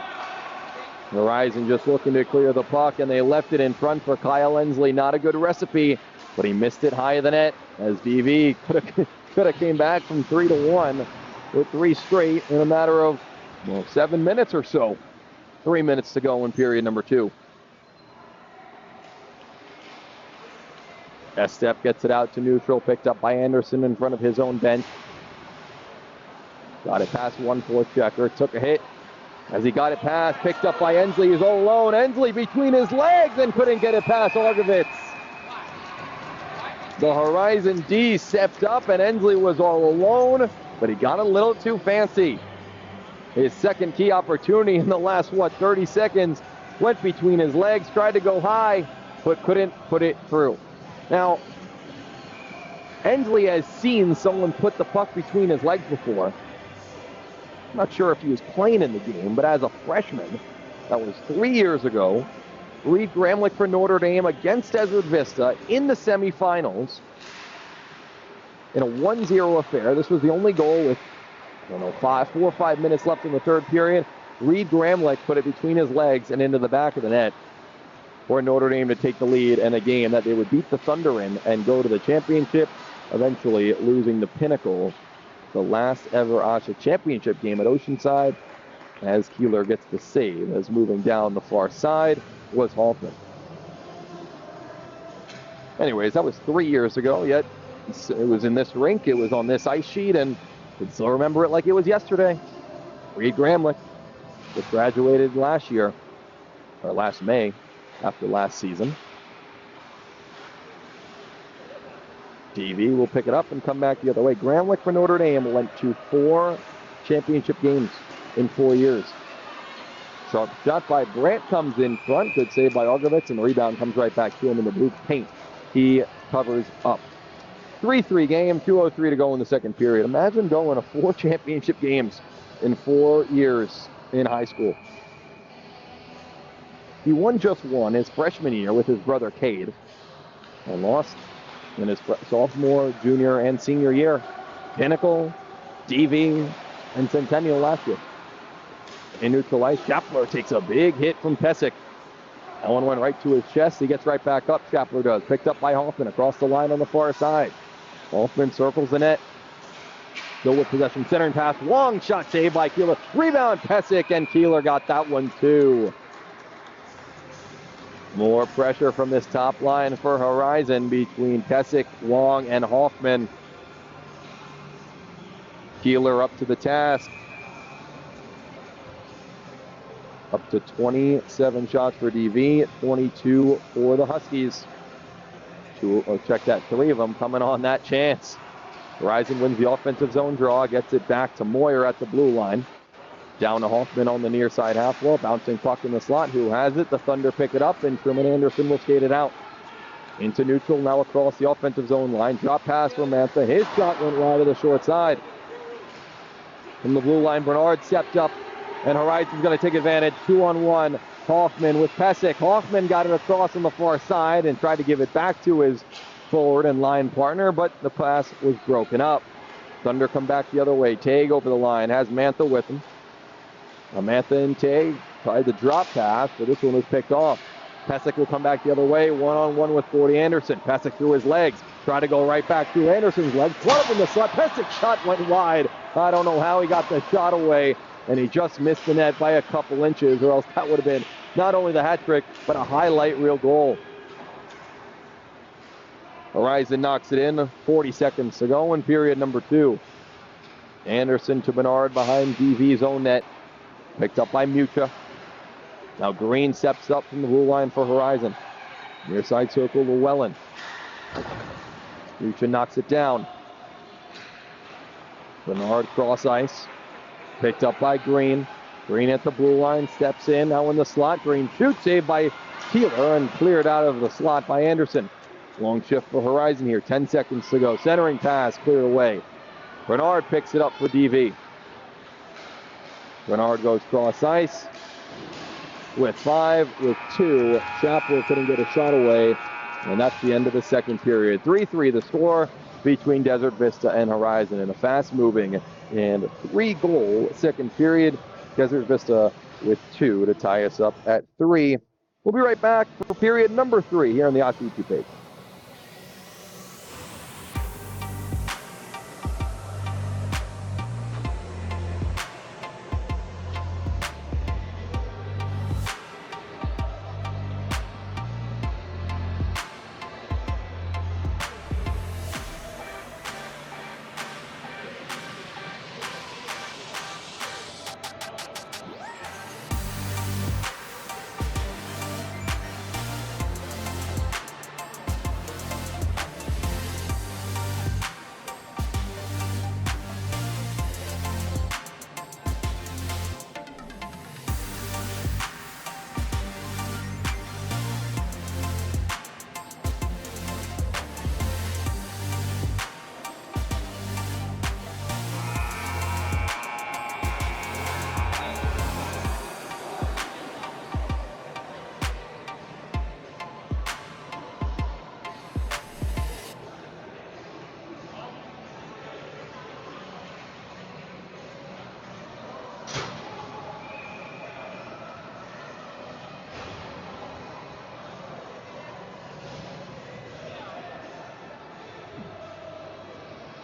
Horizon just looking to clear the puck, and they left it in front for Kyle Ensley. Not a good recipe, but he missed it high of the net as DV could have came back from 3-1 with 3 straight in a matter of 7 minutes or so. 3 minutes to go in period number 2. Estep gets it out to neutral, picked up by Anderson in front of his own bench. Got it past 1-4 checker, took a hit. As he got it past, picked up by Ensley, he's all alone. Ensley between his legs and couldn't get it past Argovitz. The Horizon D stepped up and Ensley was all alone, but he got a little too fancy. His second key opportunity in the last, 30 seconds, went between his legs, tried to go high, but couldn't put it through. Now, Ensley has seen someone put the puck between his legs before. I'm not sure if he was playing in the game, but as a freshman, that was 3 years ago, Reed Gramlich for Notre Dame against Desert Vista in the semifinals in a 1-0 affair. This was the only goal with, 4 or 5 minutes left in the third period. Reed Gramlich put it between his legs and into the back of the net for Notre Dame to take the lead in a game that they would beat the Thunder in and go to the championship, eventually losing the pinnacle, the last ever AHSHA championship game at Oceanside, as Keeler gets the save, as moving down the far side was Hoffman. Anyways, that was 3 years ago, yet it was in this rink, it was on this ice sheet, and I can still remember it like it was yesterday. Reed Gramlich, just graduated last year, or last May, after last season. DV will pick it up and come back the other way. Gramlich for Notre Dame went to 4 championship games in 4 years. Sharp shot by Brandt comes in front. Good save by Argovitz, and the rebound comes right back to him in the blue paint. He covers up. 3-3 game, 2:03 to go in the second period. Imagine going to 4 championship games in 4 years in high school. He won just one his freshman year with his brother Cade, and lost in his sophomore, junior, and senior year. Pinnacle, DV, and Centennial last year. In neutral ice, Schaffler takes a big hit from Pesic. That one went right to his chest. He gets right back up, Schaffler does. Picked up by Hoffman across the line on the far side. Hoffman circles the net. Still with possession, centering pass. Long shot saved by Keeler. Rebound, Pesic, and Keeler got that one too. More pressure from this top line for Horizon between Pesic, Long, and Hoffman. Keeler up to the task. Up to 27 shots for DV, 22 for the Huskies. Check that, 3 of them coming on that chance. Horizon wins the offensive zone draw, gets it back to Moyer at the blue line. Down to Hoffman on the near side half wall, bouncing puck in the slot. Who has it? The Thunder pick it up, and Truman Anderson will skate it out. Into neutral, now across the offensive zone line. Drop pass for Mantha. His shot went wide to the short side. From the blue line, Bernard stepped up, and Horizon's going to take advantage. 2-on-1. Hoffman with Pesic. Hoffman got it across on the far side and tried to give it back to his forward and line partner, but the pass was broken up. Thunder come back the other way. Tague over the line, has Mantha with him. Amantha and Tay tried the drop pass, but this one was picked off. Pesek will come back the other way, one-on-one with Gordy Anderson. Pesek through his legs, try to go right back through Anderson's legs. Club in the slot. Pesek's shot went wide. I don't know how he got the shot away, and he just missed the net by a couple inches, or else that would have been not only the hat trick, but a highlight reel goal. Horizon knocks it in, 40 seconds to go in period number 2. Anderson to Bernard behind DV's own net. Picked up by Mucha. Now Green steps up from the blue line for Horizon. Near side circle to Wellen. Mucha knocks it down. Bernard cross ice. Picked up by Green. Green at the blue line, steps in, now in the slot. Green shoots, saved by Keeler and cleared out of the slot by Anderson. Long shift for Horizon here, 10 seconds to go. Centering pass, cleared away. Bernard picks it up for DV. Bernard goes cross ice with 5, with 2. Chapel couldn't get a shot away, and that's the end of the second period. 3-3 the score between Desert Vista and Horizon in a fast-moving and 3-goal second period. Desert Vista with 2 to tie us up at 3. We'll be right back for period number 3 here on the AHSHA YouTube page.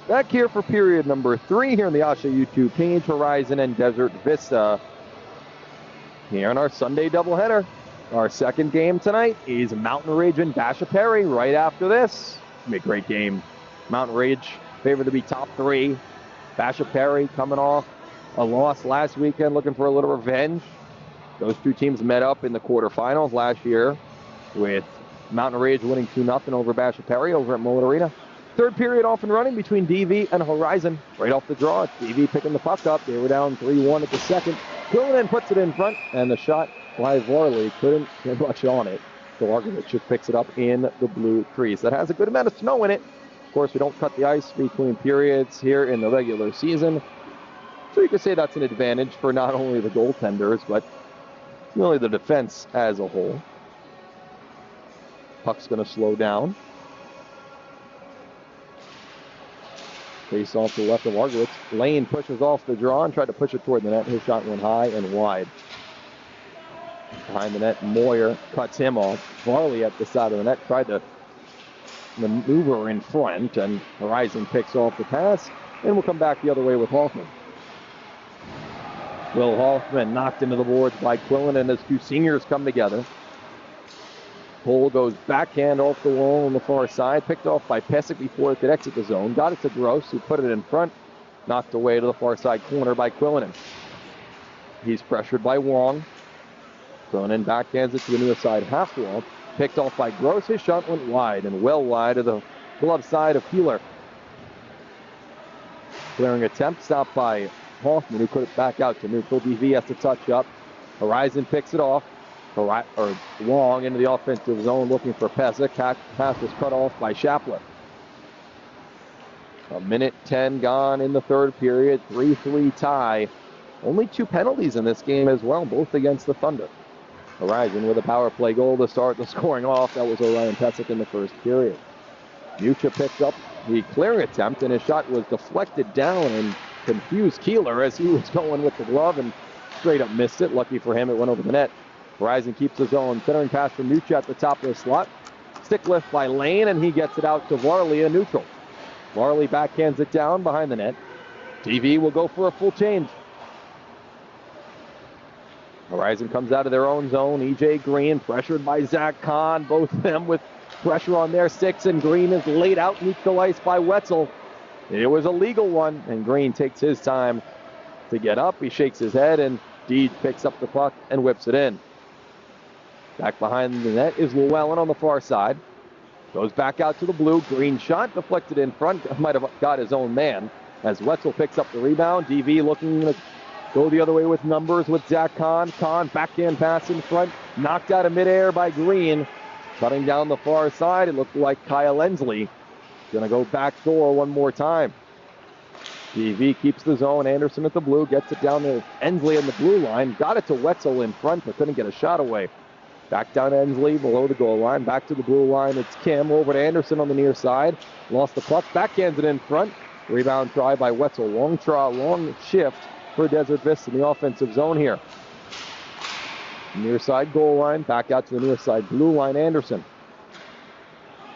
Back here for period number 3 here on the AHSHA YouTube page, Horizon and Desert Vista. Here on our Sunday doubleheader. Our second game tonight is Mountain Ridge and Basha Perry right after this. It's going to be a great game. Mountain Ridge favored to be top 3. Basha Perry coming off a loss last weekend, looking for a little revenge. Those two teams met up in the quarterfinals last year with Mountain Ridge winning 2-0 over Basha Perry over at Mullet Arena. Third period off and running between DV and Horizon. Right off the draw, DV picking the puck up. They were down 3-1 at the second. Quillen puts it in front, and the shot by Varley couldn't get much on it. So Argovich just picks it up in the blue crease. That has a good amount of snow in it. Of course, we don't cut the ice between periods here in the regular season. So you could say that's an advantage for not only the goaltenders, but really the defense as a whole. Puck's going to slow down. Face off to the left of Argovich. Lane pushes off the draw and tried to push it toward the net. His shot went high and wide. Behind the net, Moyer cuts him off. Varley at the side of the net tried to maneuver in front, and Horizon picks off the pass, and we'll come back the other way with Hoffman. Will Hoffman knocked into the boards by Quillen, and his two seniors come together. Cole goes backhand off the wall on the far side, picked off by Pesek before it could exit the zone. Got it to Gross, who put it in front, knocked away to the far side corner by Quillen. He's pressured by Wong. Quillen backhands it to the near side half wall. Picked off by Gross. His shot went wide and well wide of the glove side of Keeler. Clearing attempt, stopped by Hoffman, who put it back out to neutral. DV has to touch up. Horizon picks it off. Wong into the offensive zone looking for Pesek. Pass was cut off by Shapler. 1:10 gone in the third period. 3-3 tie. Only 2 penalties in this game as well, both against the Thunder. Horizon with a power play goal to start the scoring off. That was Orion Pesek in the first period. Mucha picked up the clearing attempt, and his shot was deflected down and confused Keeler as he was going with the glove and straight up missed it. Lucky for him, it went over the net. Horizon keeps his own. Centering pass from Nucci at the top of the slot. Stick lift by Lane, and he gets it out to Varley in neutral. Varley backhands it down behind the net. TV will go for a full change. Horizon comes out of their own zone. EJ Green pressured by Zach Kahn. Both of them with pressure on their sticks, and Green is laid out neutral ice by Wetzel. It was a legal one, and Green takes his time to get up. He shakes his head, and Deed picks up the puck and whips it in. Back behind the net is Llewellyn on the far side. Goes back out to the blue. Green shot deflected in front. Might have got his own man as Wetzel picks up the rebound. DV looking to go the other way with numbers with Zach Kahn. Kahn backhand pass in front. Knocked out of midair by Green. Cutting down the far side. It looked like Kyle Ensley. Going to go back door one more time. DV keeps the zone. Anderson at the blue. Gets it down to Ensley in the blue line. Got it to Wetzel in front, but couldn't get a shot away. Back down to Ensley below the goal line. Back to the blue line. It's Kim over to Anderson on the near side. Lost the puck. Backhands it in front. Rebound try by Wetzel. Long shift for Desert Vista in the offensive zone here. Near side goal line. Back out to the near side blue line. Anderson.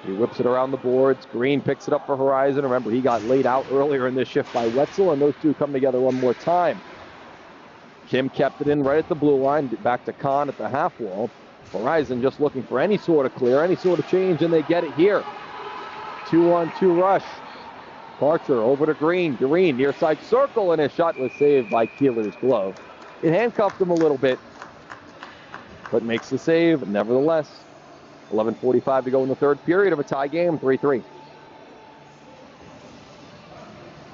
He whips it around the boards. Green picks it up for Horizon. Remember, he got laid out earlier in this shift by Wetzel, and those two come together one more time. Kim kept it in right at the blue line. Back to Kahn at the half wall. Horizon just looking for any sort of clear, any sort of change, and they get it here. 2-on-2 rush. Parcher over to Green. Green near side circle, and his shot was saved by Keeler's glove. It handcuffed him a little bit, but makes the save nevertheless. 11:45 to go in the third period of a tie game, 3-3.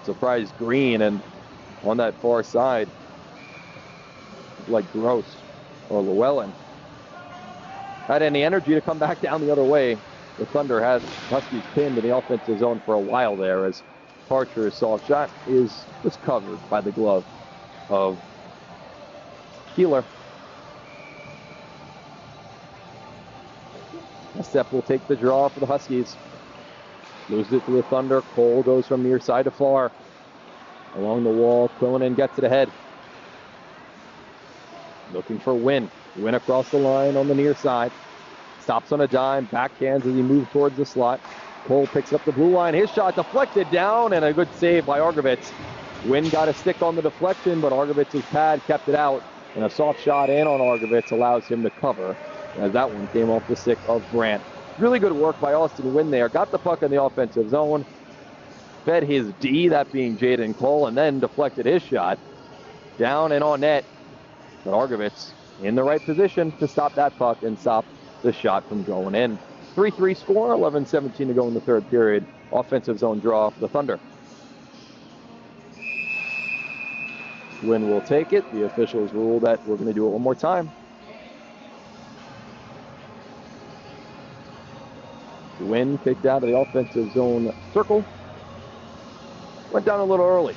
Surprised Green, and on that far side, like Gross or Llewellyn, had any energy to come back down the other way. The Thunder has Huskies pinned in the offensive zone for a while there, as Parcher's soft shot is just covered by the glove of Keeler. Step will take the draw for the Huskies. Loses it to the Thunder. Cole goes from near side to far. Along the wall, Quillinan gets it ahead. Looking for Wynn. Wynn across the line on the near side. Stops on a dime. Backhands as he moves towards the slot. Cole picks up the blue line. His shot deflected down, and a good save by Argovitz. Wynn got a stick on the deflection, but Argovitz's pad kept it out. And a soft shot in on Argovitz allows him to cover, as that one came off the stick of Brandt. Really good work by Austin Wynn there. Got the puck in the offensive zone. Fed his D, that being Jaden Cole, and then deflected his shot. Down and on net. But Argovitz in the right position to stop that puck and stop the shot from going in. 3-3 score, 11:17 to go in the third period. Offensive zone draw for the Thunder. Wynn will take it. The officials rule that we're going to do it one more time. Wynn kicked out of the offensive zone circle. Went down a little early.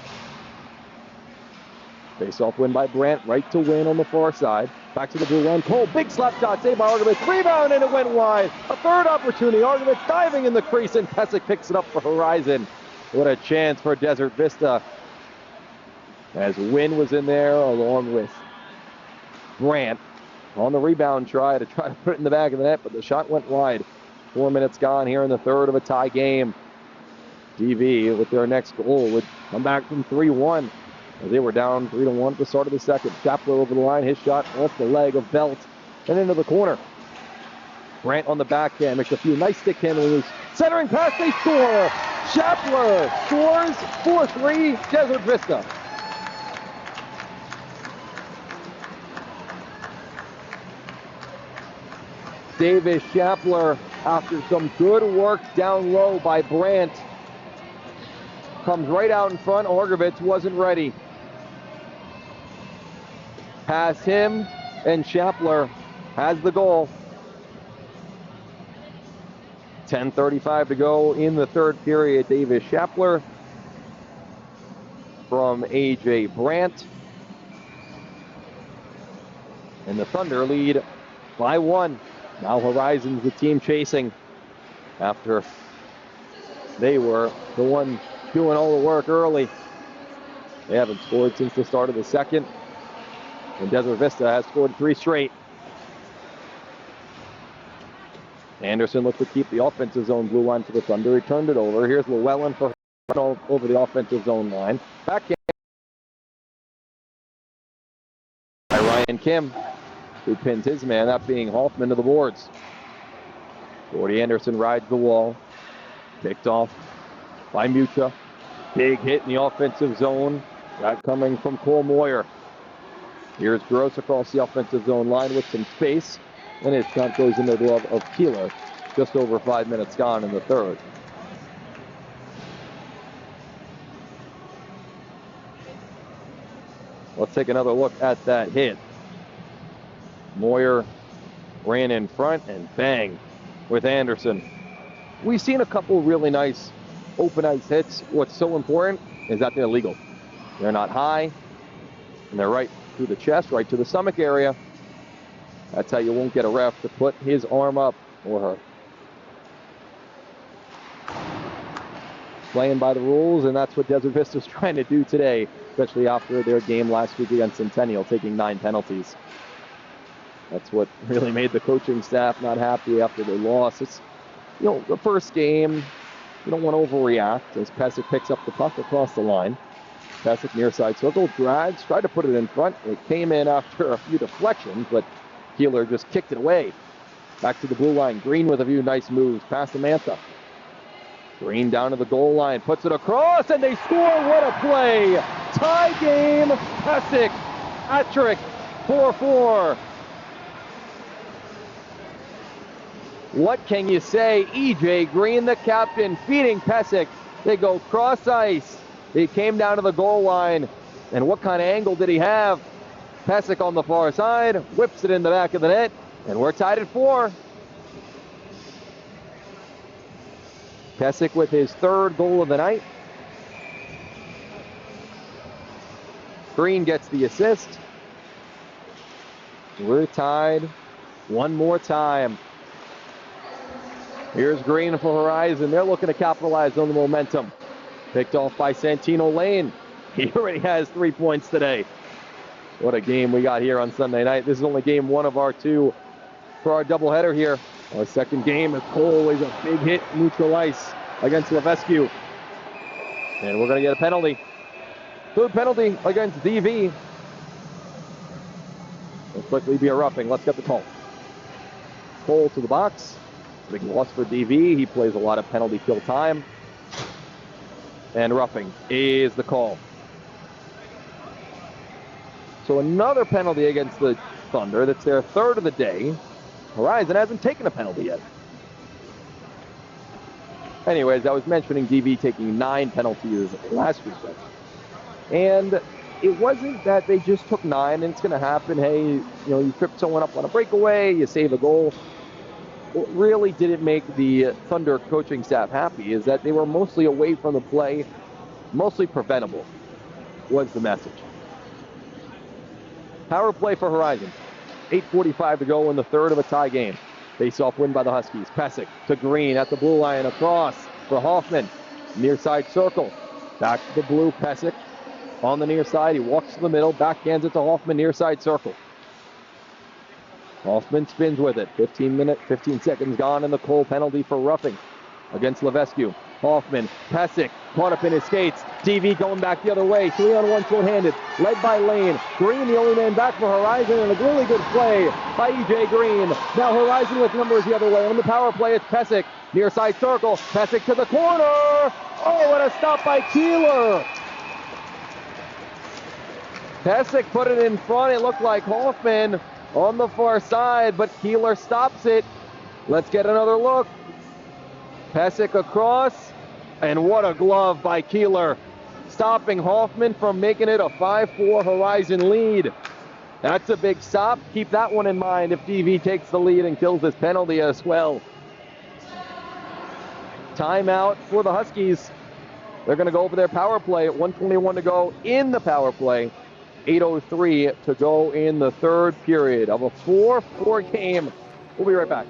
Face-off win by Brandt, right to Wynn on the far side. Back to the blue line. Cole, big slap shot, saved by Argovitz. Rebound, and it went wide. A third opportunity. Argovitz diving in the crease, and Pesic picks it up for Horizon. What a chance for Desert Vista, as Wynn was in there along with Brandt on the rebound try to put it in the back of the net, but the shot went wide. 4 minutes gone here in the third of a tie game. DV with their next goal would come back from 3-1. As they were down 3-1 at the start of the second. Chapler over the line. His shot off the leg of Belt and into the corner. Brandt on the backhand makes a few nice stick handles. Centering pass, they score. Chapler scores 4-3 Desert Vista. Davis Chapler, after some good work down low by Brandt, comes right out in front. Argovitz wasn't ready. Pass him, and Chapler has the goal. 10:35 to go in the third period. Davis Chapler from A.J. Brandt. And the Thunder lead by 1. Now Horizon's the team chasing after they were the one doing all the work early. They haven't scored since the start of the second. And Desert Vista has scored 3 straight. Anderson looks to keep the offensive zone blue line for the Thunder. He turned it over. Here's Llewellyn for over the offensive zone line. Back by Ryan Kim, who pins his man, that being Hoffman, to the boards. Jordy Anderson rides the wall. Picked off by Mucha. Big hit in the offensive zone. That coming from Cole Moyer. Here's Gross across the offensive zone line with some space. And his shot goes into the glove of Keeler. Just over 5 minutes gone in the third. Let's take another look at that hit. Moyer ran in front and bang with Anderson. We've seen a couple really nice open ice hits. What's so important is that they're legal. They're not high, and they're right through the chest, right to the stomach area. That's how you won't get a ref to put his arm up or her. Playing by the rules, and that's what Desert Vista's trying to do today, especially after their game last week against Centennial, taking 9 penalties. That's what really made the coaching staff not happy after their loss. It's, the first game, you don't want to overreact as Pesek picks up the puck across the line. Pesek near side circle, drags, tried to put it in front. It came in after a few deflections, but Keeler just kicked it away. Back to the blue line. Green with a few nice moves past Samantha. Green down to the goal line, puts it across, and they score. What a play! Tie game, Pesek, hat-trick, 4-4. What can you say? E.J. Green, the captain, feeding Pesek. They go cross ice. He came down to the goal line, and what kind of angle did he have? Pesek on the far side, whips it in the back of the net, and we're tied at 4. Pesek with his 3rd goal of the night. Green gets the assist. We're tied one more time. Here's Green for Horizon. They're looking to capitalize on the momentum. Picked off by Santino Lane. He already has 3 points today. What a game we got here on Sunday night. This is only game 1 of our 2 for our doubleheader here. Our second game is Cole is a big hit neutral ice against Levesque. And we're going to get a penalty. 3rd penalty against DV. It'll quickly be a roughing. Let's get the call. Cole to the box. Big loss for DV. He plays a lot of penalty kill time. And roughing is the call. So another penalty against the Thunder. That's their 3rd of the day. Horizon hasn't taken a penalty yet. Anyways, I was mentioning DV taking 9 penalties last week. And it wasn't that they just took 9 and it's going to happen. Hey, you trip someone up on a breakaway, you save a goal. What really didn't make the Thunder coaching staff happy is that they were mostly away from the play, mostly preventable, was the message. Power play for Horizon. 8:45 to go in the 3rd of a tie game. Face-off win by the Huskies. Pesek to Green at the blue line, across for Hoffman. Near side circle. Back to the blue, Pesek on the near side. He walks to the middle, backhands it to Hoffman, near side circle. Hoffman spins with it. 15 seconds gone in the Cole penalty for roughing against Levesque. Hoffman, Pesek, caught up in his skates. DV going back the other way. 3-on-1 short-handed, led by Lane. Green, the only man back for Horizon, and a really good play by E.J. Green. Now Horizon with numbers the other way. On the power play, it's Pesek. Near side circle. Pesek to the corner. Oh, what a stop by Keeler. Pesek put it in front. It looked like Hoffman on the far side, but Keeler stops it. Let's get another look. Pesek across, and what a glove by Keeler, stopping Hoffman from making it a 5-4 Horizon lead. That's a big stop. Keep that one in mind if DV takes the lead and kills this penalty as well. Timeout for the Huskies. They're going to go over their power play at 1:21 to go in the power play. 8:03 to go in the 3rd period of a 4-4 game. We'll be right back.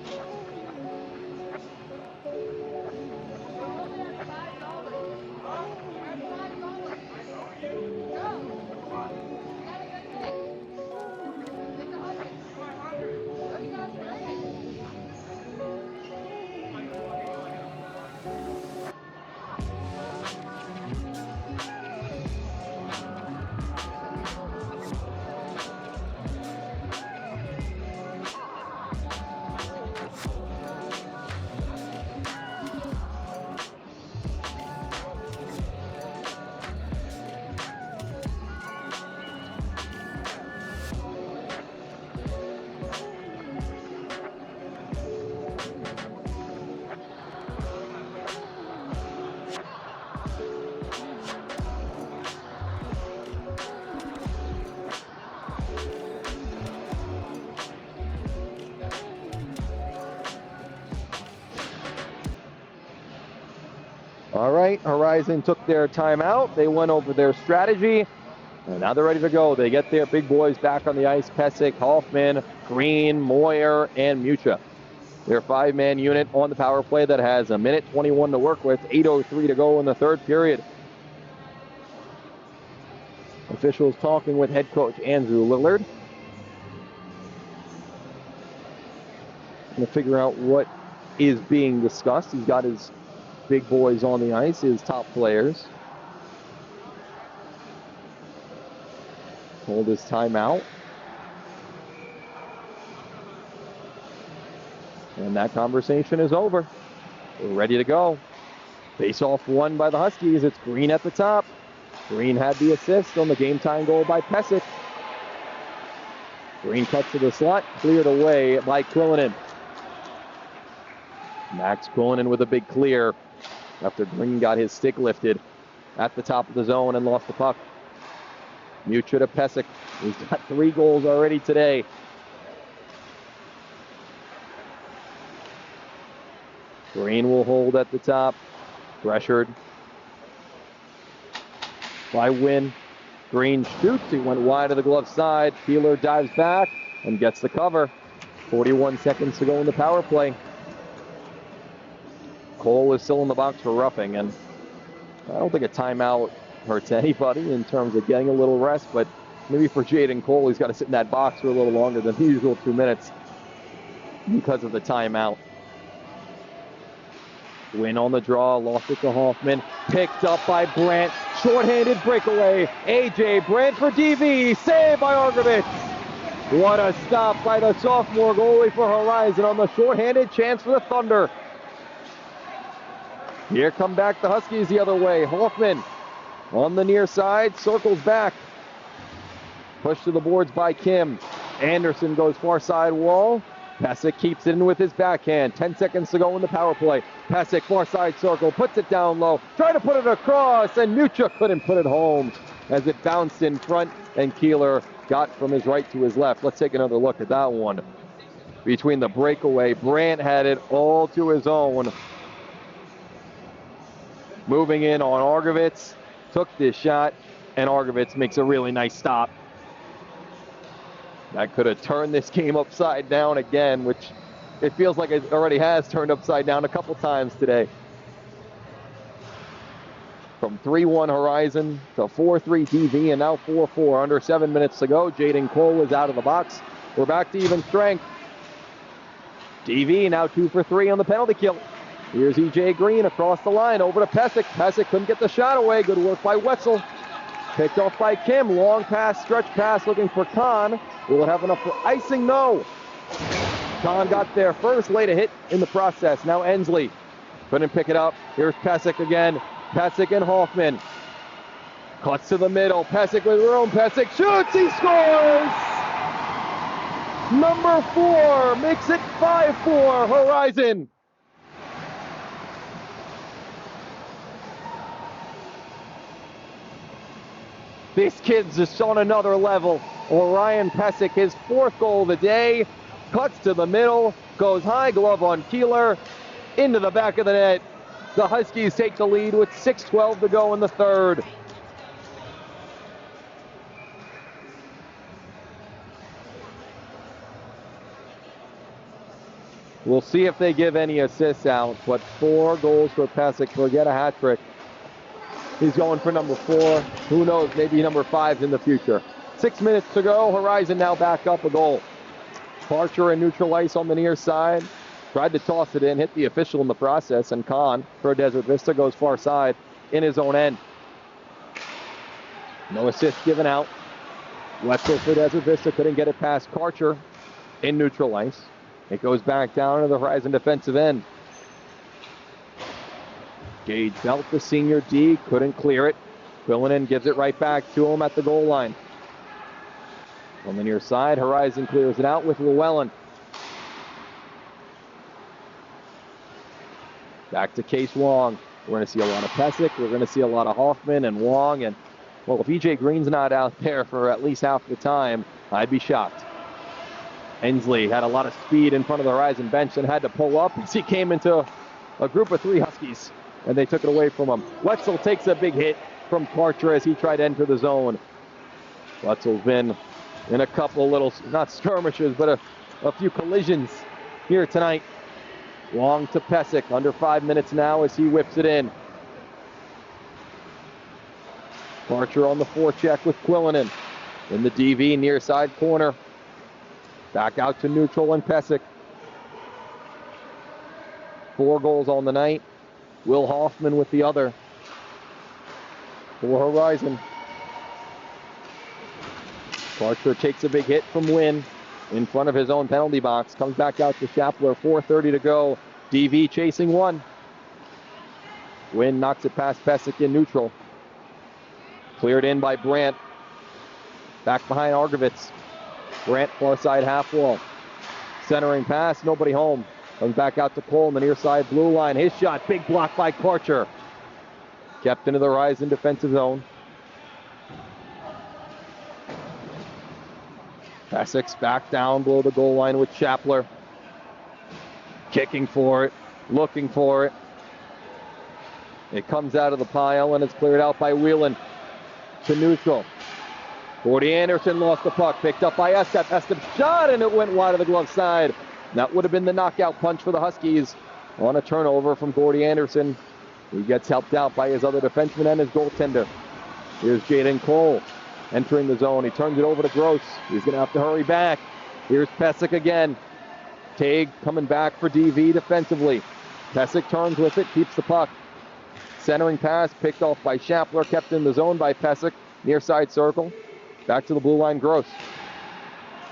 All right, Horizon took their timeout. They went over their strategy, and now they're ready to go. They get their big boys back on the ice. Pesek, Hoffman, Green, Moyer, and Mucha. Their 5-man unit on the power play that has 1:21 to work with, 8:03 to go in the third period. Officials talking with head coach Andrew Lillard. Going to figure out what is being discussed. He's got his big boys on the ice, his top players. Hold his timeout. And that conversation is over. We're ready to go. Face-off won by the Huskies. It's Green at the top. Green had the assist on the game-time goal by Pesek. Green cuts to the slot, cleared away by Quillinan. Max Quillinan with a big clear after Green got his stick lifted at the top of the zone and lost the puck. Mucha to Pesek. He's got 3 goals already today. Green will hold at the top. Pressured by Wynn. Green shoots. He went wide of the glove side. Keeler dives back and gets the cover. 41 seconds to go in the power play. Cole is still in the box for roughing, and I don't think a timeout hurts anybody in terms of getting a little rest, but maybe for Jaden Cole, he's got to sit in that box for a little longer than the usual 2 minutes because of the timeout. Win on the draw, lost it to Hoffman, picked up by Brandt, shorthanded breakaway. AJ Brandt for DV, saved by Argovitz. What a stop by the sophomore goalie for Horizon on the shorthanded chance for the Thunder. Here come back the Huskies the other way. Hoffman on the near side, circles back. Pushed to the boards by Kim. Anderson goes far side wall. Pesek keeps it in with his backhand. 10 seconds to go in the power play. Pesek, far side circle, puts it down low. Trying to put it across, and Mucha couldn't put it home as it bounced in front, and Keeler got from his right to his left. Let's take another look at that one. Between the breakaway, Brandt had it all to his own. Moving in on Argovitz, took this shot, and Argovitz makes a really nice stop. That could have turned this game upside down again, which it feels like it already has turned upside down a couple times today. From 3-1 Horizon to 4-3 DV, and now 4-4. Under 7 minutes to go. Jaden Cole is out of the box. We're back to even strength. DV now 2 for 3 on the penalty kill. Here's EJ Green across the line over to Pesek. Pesek couldn't get the shot away. Good work by Wetzel. Picked off by Kim. Long pass, stretch pass looking for Kahn. Will it have enough for icing? No. Kahn got there first, laid a hit in the process. Now Ensley couldn't pick it up. Here's Pesek again. Pesek and Hoffman. Cuts to the middle. Pesek with room. Pesek shoots. He scores! Number 4 makes it 5-4 Horizon. This kid's just on another level. Orion Pesek, his 4th goal of the day. Cuts to the middle, goes high glove on Keeler, into the back of the net. The Huskies take the lead with 6:12 to go in the third. We'll see if they give any assists out, but 4 goals for Pesek. Forget a hat trick. He's going for number 4. Who knows, maybe number 5 in the future. 6 minutes to go. Horizon now back up a goal. Parcher and neutral ice on the near side. Tried to toss it in, hit the official in the process, and Kahn for Desert Vista goes far side in his own end. No assist given out. Wetzel for Desert Vista couldn't get it past Karcher in neutral ice. It goes back down to the Horizon defensive end. Gage Belt, the senior D, couldn't clear it. Quillinan gives it right back to him at the goal line. On the near side, Horizon clears it out with Llewellyn. Back to Case Wong. We're going to see a lot of Pesek. We're going to see a lot of Hoffman and Wong. And, well, if EJ Green's not out there for at least half the time, I'd be shocked. Ensley had a lot of speed in front of the Horizon bench and had to pull up as he came into a group of 3 Huskies. and they took it away from him. Wetzel takes a big hit from Karcher as he tried to enter the zone. Wetzel's been in a couple little, not skirmishes, but a few collisions here tonight. Long to Pesek, under 5 minutes now as he whips it in. Karcher on the forecheck with Quillinan in the DV near side corner. Back out to neutral and Pesek. 4 goals on the night. Will Hoffman with the other for Horizon. Karcher takes a big hit from Wynn in front of his own penalty box. Comes back out to Shapler. 4:30 to go. DV chasing one. Wynn knocks it past Pesek in neutral. Cleared in by Brandt. Back behind Argovitz. Brandt far side half wall. Centering pass, nobody home. Comes back out to Cole on the near side blue line. His shot, big block by Karcher. Kept into the Horizon defensive zone. Pesek's back down below the goal line with Shapler. Kicking for it, looking for it. It comes out of the pile and it's cleared out by Whelan to neutral. Gordy Anderson lost the puck, picked up by Estep. Estep shot and it went wide of the glove side. That would have been the knockout punch for the Huskies on a turnover from Gordy Anderson. He gets helped out by his other defenseman and his goaltender. Here's Jaden Cole entering the zone. He turns it over to Gross. He's going to have to hurry back. Here's Pesek again. Tague coming back for DV defensively. Pesek turns with it, keeps the puck. Centering pass picked off by Shapler, kept in the zone by Pesek. Near side circle. Back to the blue line, Gross.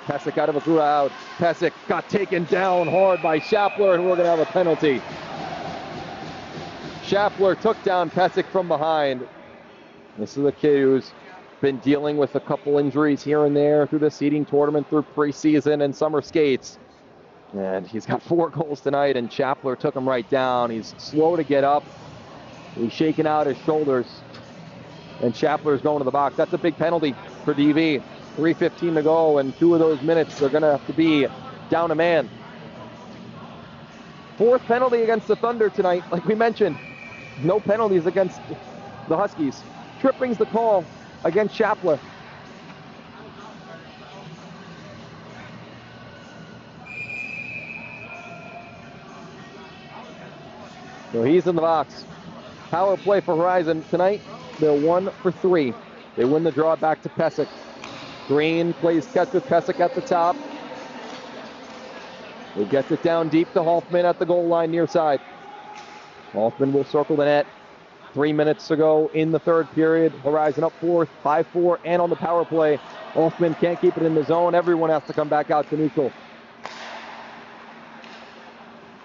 Pesek out of a crowd. Pesek got taken down hard by Shapler, and we're going to have a penalty. Shapler took down Pesek from behind. This is a kid who's been dealing with a couple injuries here and there through the seeding tournament, through preseason and summer skates. And he's got 4 goals tonight, and Shapler took him right down. He's slow to get up. He's shaking out his shoulders. And Shapler's going to the box. That's a big penalty for DV. 3:15 to go, and 2 of those minutes are going to have to be down a man. 4th penalty against the Thunder tonight, like we mentioned. No penalties against the Huskies. Tripping's the call against Shapler. So he's in the box. Power play for Horizon tonight. They're 1 for 3. They win the draw back to Pesek. Green plays catch with Pesek at the top. He gets it down deep to Hoffman at the goal line near side. Hoffman will circle the net. 3 minutes to go in the 3rd period. Horizon up 4, 5-4, and on the power play. Hoffman can't keep it in the zone. Everyone has to come back out to neutral.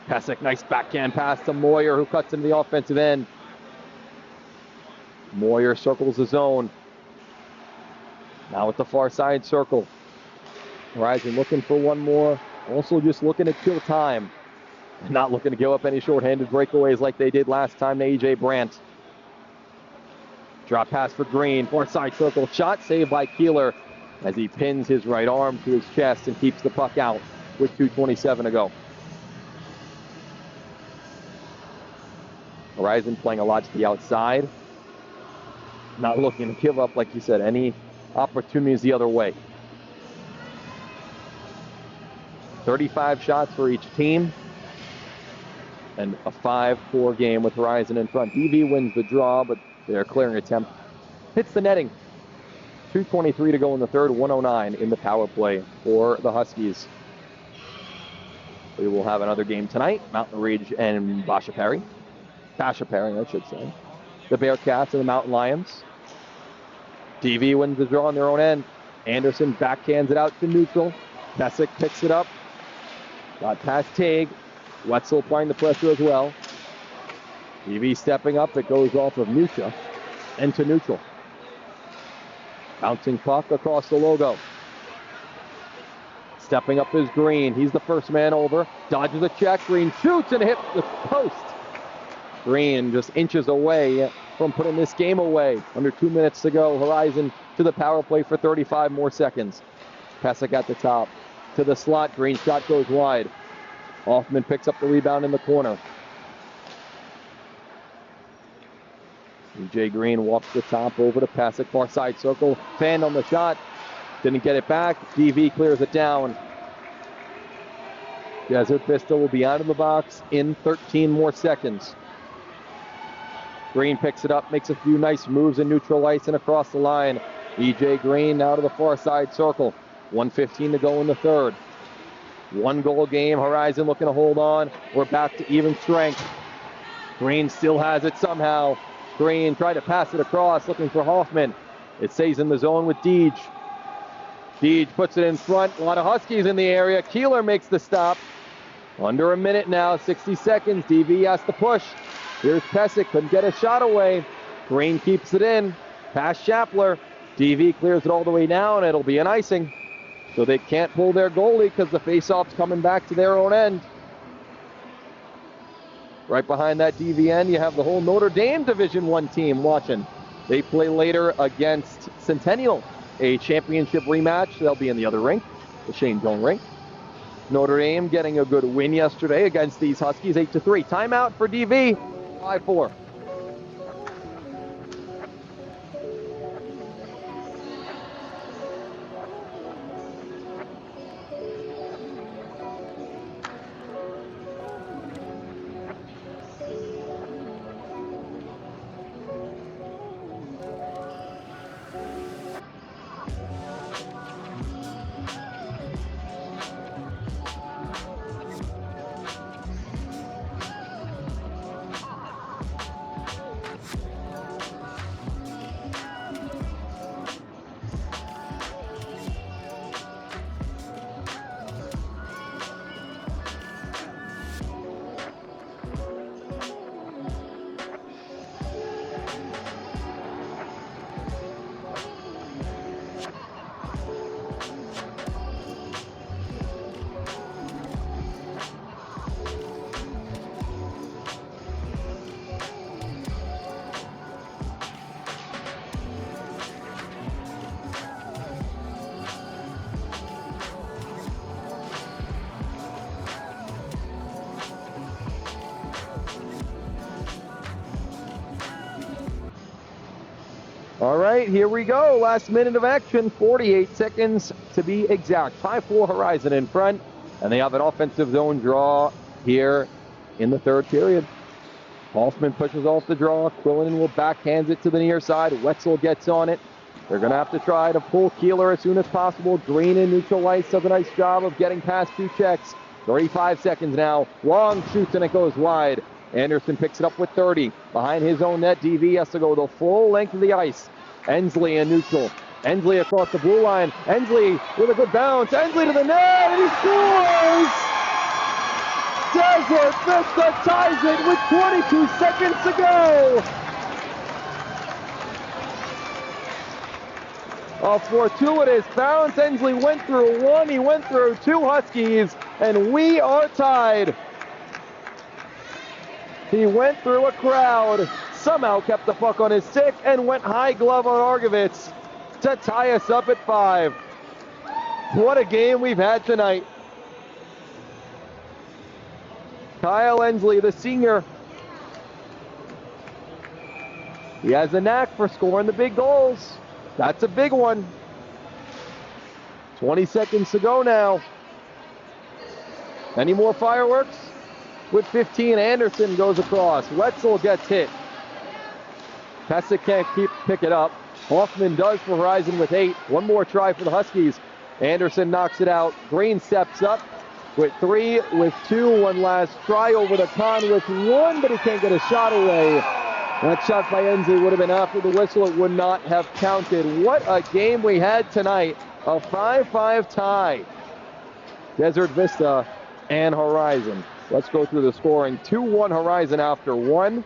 Pesek, nice backhand pass to Moyer, who cuts into the offensive end. Moyer circles the zone. Now at the far side circle. Horizon looking for one more. Also just looking to kill time. Not looking to give up any shorthanded breakaways like they did last time to A.J. Brandt. Drop pass for Green. Far side circle. Shot saved by Keeler as he pins his right arm to his chest and keeps the puck out with 2:27 to go. Horizon playing a lot to the outside. Not looking to give up, like you said, any opportunities the other way. 35 shots for each team. And a 5-4 game with Horizon in front. DV wins the draw, but their clearing attempt hits the netting. 2:23 to go in the 3rd, 109 in the power play for the Huskies. We will have another game tonight. Mountain Ridge and Basha Perry, I should say. The Bearcats and the Mountain Lions. DV wins the draw on their own end. Anderson backhands it out to neutral. Pesek picks it up. Got past Tague. Wetzel applying the pressure as well. DV stepping up. It goes off of Musha and to neutral. Bouncing puck across the logo. Stepping up is Green. He's the first man over. Dodges a check. Green shoots and hits the post. Green just inches away from putting this game away. Under 2 minutes to go. Horizon to the power play for 35 more seconds. Pesek at the top. To the slot. Green shot goes wide. Hoffman picks up the rebound in the corner. EJ Green walks the top over to Pescatore, far side circle. Fanned on the shot. Didn't get it back. DV clears it down. Desert Vista will be out of the box in 13 more seconds. Green picks it up, makes a few nice moves in neutral ice and across the line. EJ Green now to the far side circle. 1:15 to go in the third. 1 goal game. Horizon looking to hold on. We're back to even strength. Green still has it somehow. Green tried to pass it across, looking for Hoffman. It stays in the zone with Deej. Deej puts it in front. A lot of Huskies in the area. Keeler makes the stop. Under a minute now, 60 seconds. DV has to push. Here's Pescatore, couldn't get a shot away. Green keeps it in. Past Shapler. DV clears it all the way down. It'll be an icing. So they can't pull their goalie because the faceoff's coming back to their own end. Right behind that DVN, you have the whole Notre Dame Division I team watching. They play later against Centennial, a championship rematch. They'll be in the other rink, the Shane Doan rink. Notre Dame getting a good win yesterday against these Huskies, 8-3. Timeout for DV, 5-4. All right, here we go. Last minute of action, 48 seconds to be exact. 5-4 Horizon in front, and they have an offensive zone draw here in the third period. Hoffman pushes off the draw. Quillen will backhands it to the near side. Wetzel gets on it. They're going to have to try to pull Keeler as soon as possible. Green in neutral ice does a nice job of getting past 2 checks. 35 seconds now. Long shoots, and it goes wide. Anderson picks it up with 30. Behind his own net, DV has to go the full length of the ice. Ensley in neutral. Ensley across the blue line. Ensley with a good bounce. Ensley to the net, and he scores! Desert Vista ties it with 22 seconds to go. A fortuitous bounce. Ensley went through 1. He went through 2 Huskies, and we are tied. He went through a crowd, somehow kept the puck on his stick, and went high glove on Argovitz to tie us up at 5. What a game we've had tonight. Kyle Ensley, the senior, he has a knack for scoring the big goals. That's a big one. 20 seconds to go now. Any more fireworks? With 15, Anderson goes across. Wetzel gets hit. Pescatore can't pick it up. Hoffman does for Horizon with 8. One more try for the Huskies. Anderson knocks it out. Green steps up with 3, with 2. One last try over the con with 1, but he can't get a shot away. That shot by Ensley would have been after the whistle. It would not have counted. What a game we had tonight. A 5-5 tie. Desert Vista and Horizon. Let's go through the scoring. 2-1 Horizon after 1.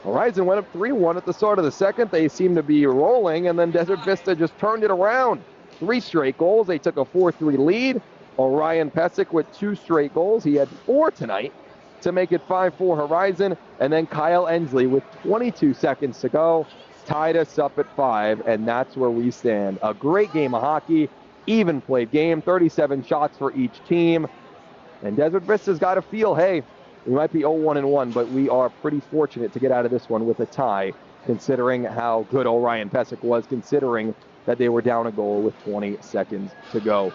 Horizon went up 3-1 at the start of the second. They seemed to be rolling, and then Desert Vista just turned it around. 3 straight goals. They took a 4-3 lead. Orion Pescatore with 2 straight goals. He had 4 tonight to make it 5-4 Horizon. And then Kyle Ensley with 22 seconds to go tied us up at 5, and that's where we stand. A great game of hockey, even played game, 37 shots for each team. And Desert Vista's got to feel, hey, we might be 0-1-1, but we are pretty fortunate to get out of this one with a tie considering how good Orion Pesic was, considering that they were down a goal with 20 seconds to go.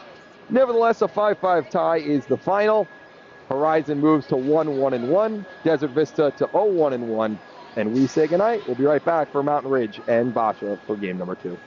Nevertheless, a 5-5 tie is the final. Horizon moves to 1-1-1. Desert Vista to 0-1-1. And we say goodnight. We'll be right back for Mountain Ridge and Basha for game number 2.